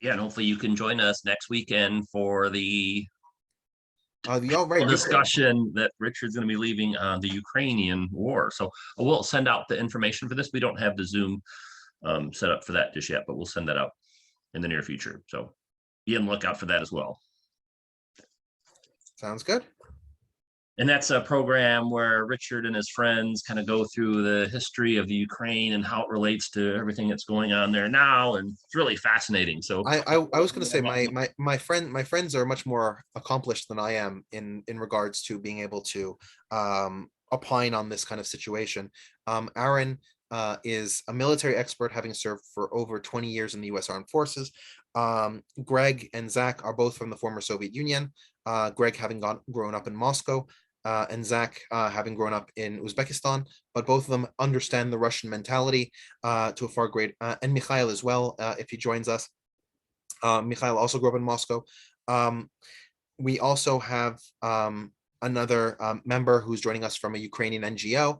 S1: Yeah, and hopefully you can join us next weekend for the discussion that Richard's going to be leaving on the Ukrainian war. So we'll send out the information for this. We don't have the Zoom set up for that just yet, but we'll send that out in the near future. So be on the lookout for that as well.
S3: Sounds good.
S1: And that's a program where Richard and his friends kind of go through the history of the Ukraine and how it relates to everything that's going on there now. And it's really fascinating. So
S3: I was going to say my friends are much more accomplished than I am in regards to being able to opine on this kind of situation. Aaron is a military expert, having served for over 20 years in the U.S. Armed Forces. Greg and Zach are both from the former Soviet Union. Greg having grown up in Moscow, and Zach having grown up in Uzbekistan, but both of them understand the Russian mentality to a far greater, and Mikhail as well, if he joins us. Mikhail also grew up in Moscow. We also have another member who's joining us from a Ukrainian NGO.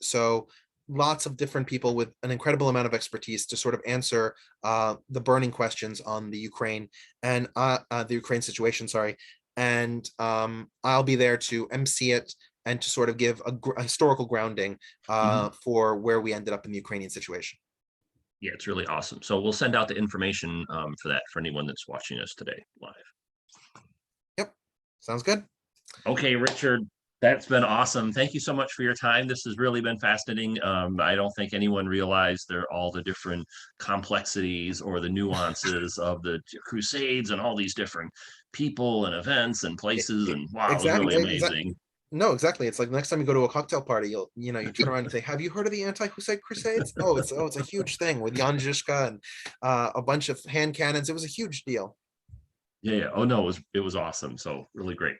S3: So lots of different people with an incredible amount of expertise to sort of answer the burning questions on the Ukraine and the Ukraine situation, sorry. And I'll be there to MC it and to sort of give a historical grounding for where we ended up in the Ukrainian situation.
S1: Yeah, it's really awesome. So we'll send out the information for that for anyone that's watching us today live.
S3: Yep, sounds good.
S1: Okay, Richard, that's been awesome. Thank you so much for your time. This has really been fascinating. I don't think anyone realized all the different complexities or the nuances of the Crusades and all these different people and events and places. And wow, exactly. It was really amazing.
S3: No, exactly. It's like next time you go to a cocktail party, you turn around and say, "Have you heard of the Anti-Hussite Crusades?" It's a huge thing with Jan Žižka and a bunch of hand cannons. It was a huge deal.
S1: Yeah. Oh no, it was awesome. So really great.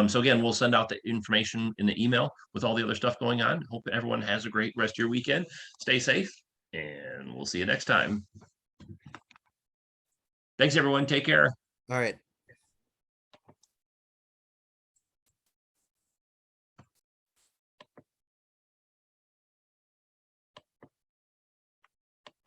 S1: So again, we'll send out the information in the email with all the other stuff going on. Hope everyone has a great rest of your weekend. Stay safe, and we'll see you next time. Thanks, everyone. Take care.
S3: All right.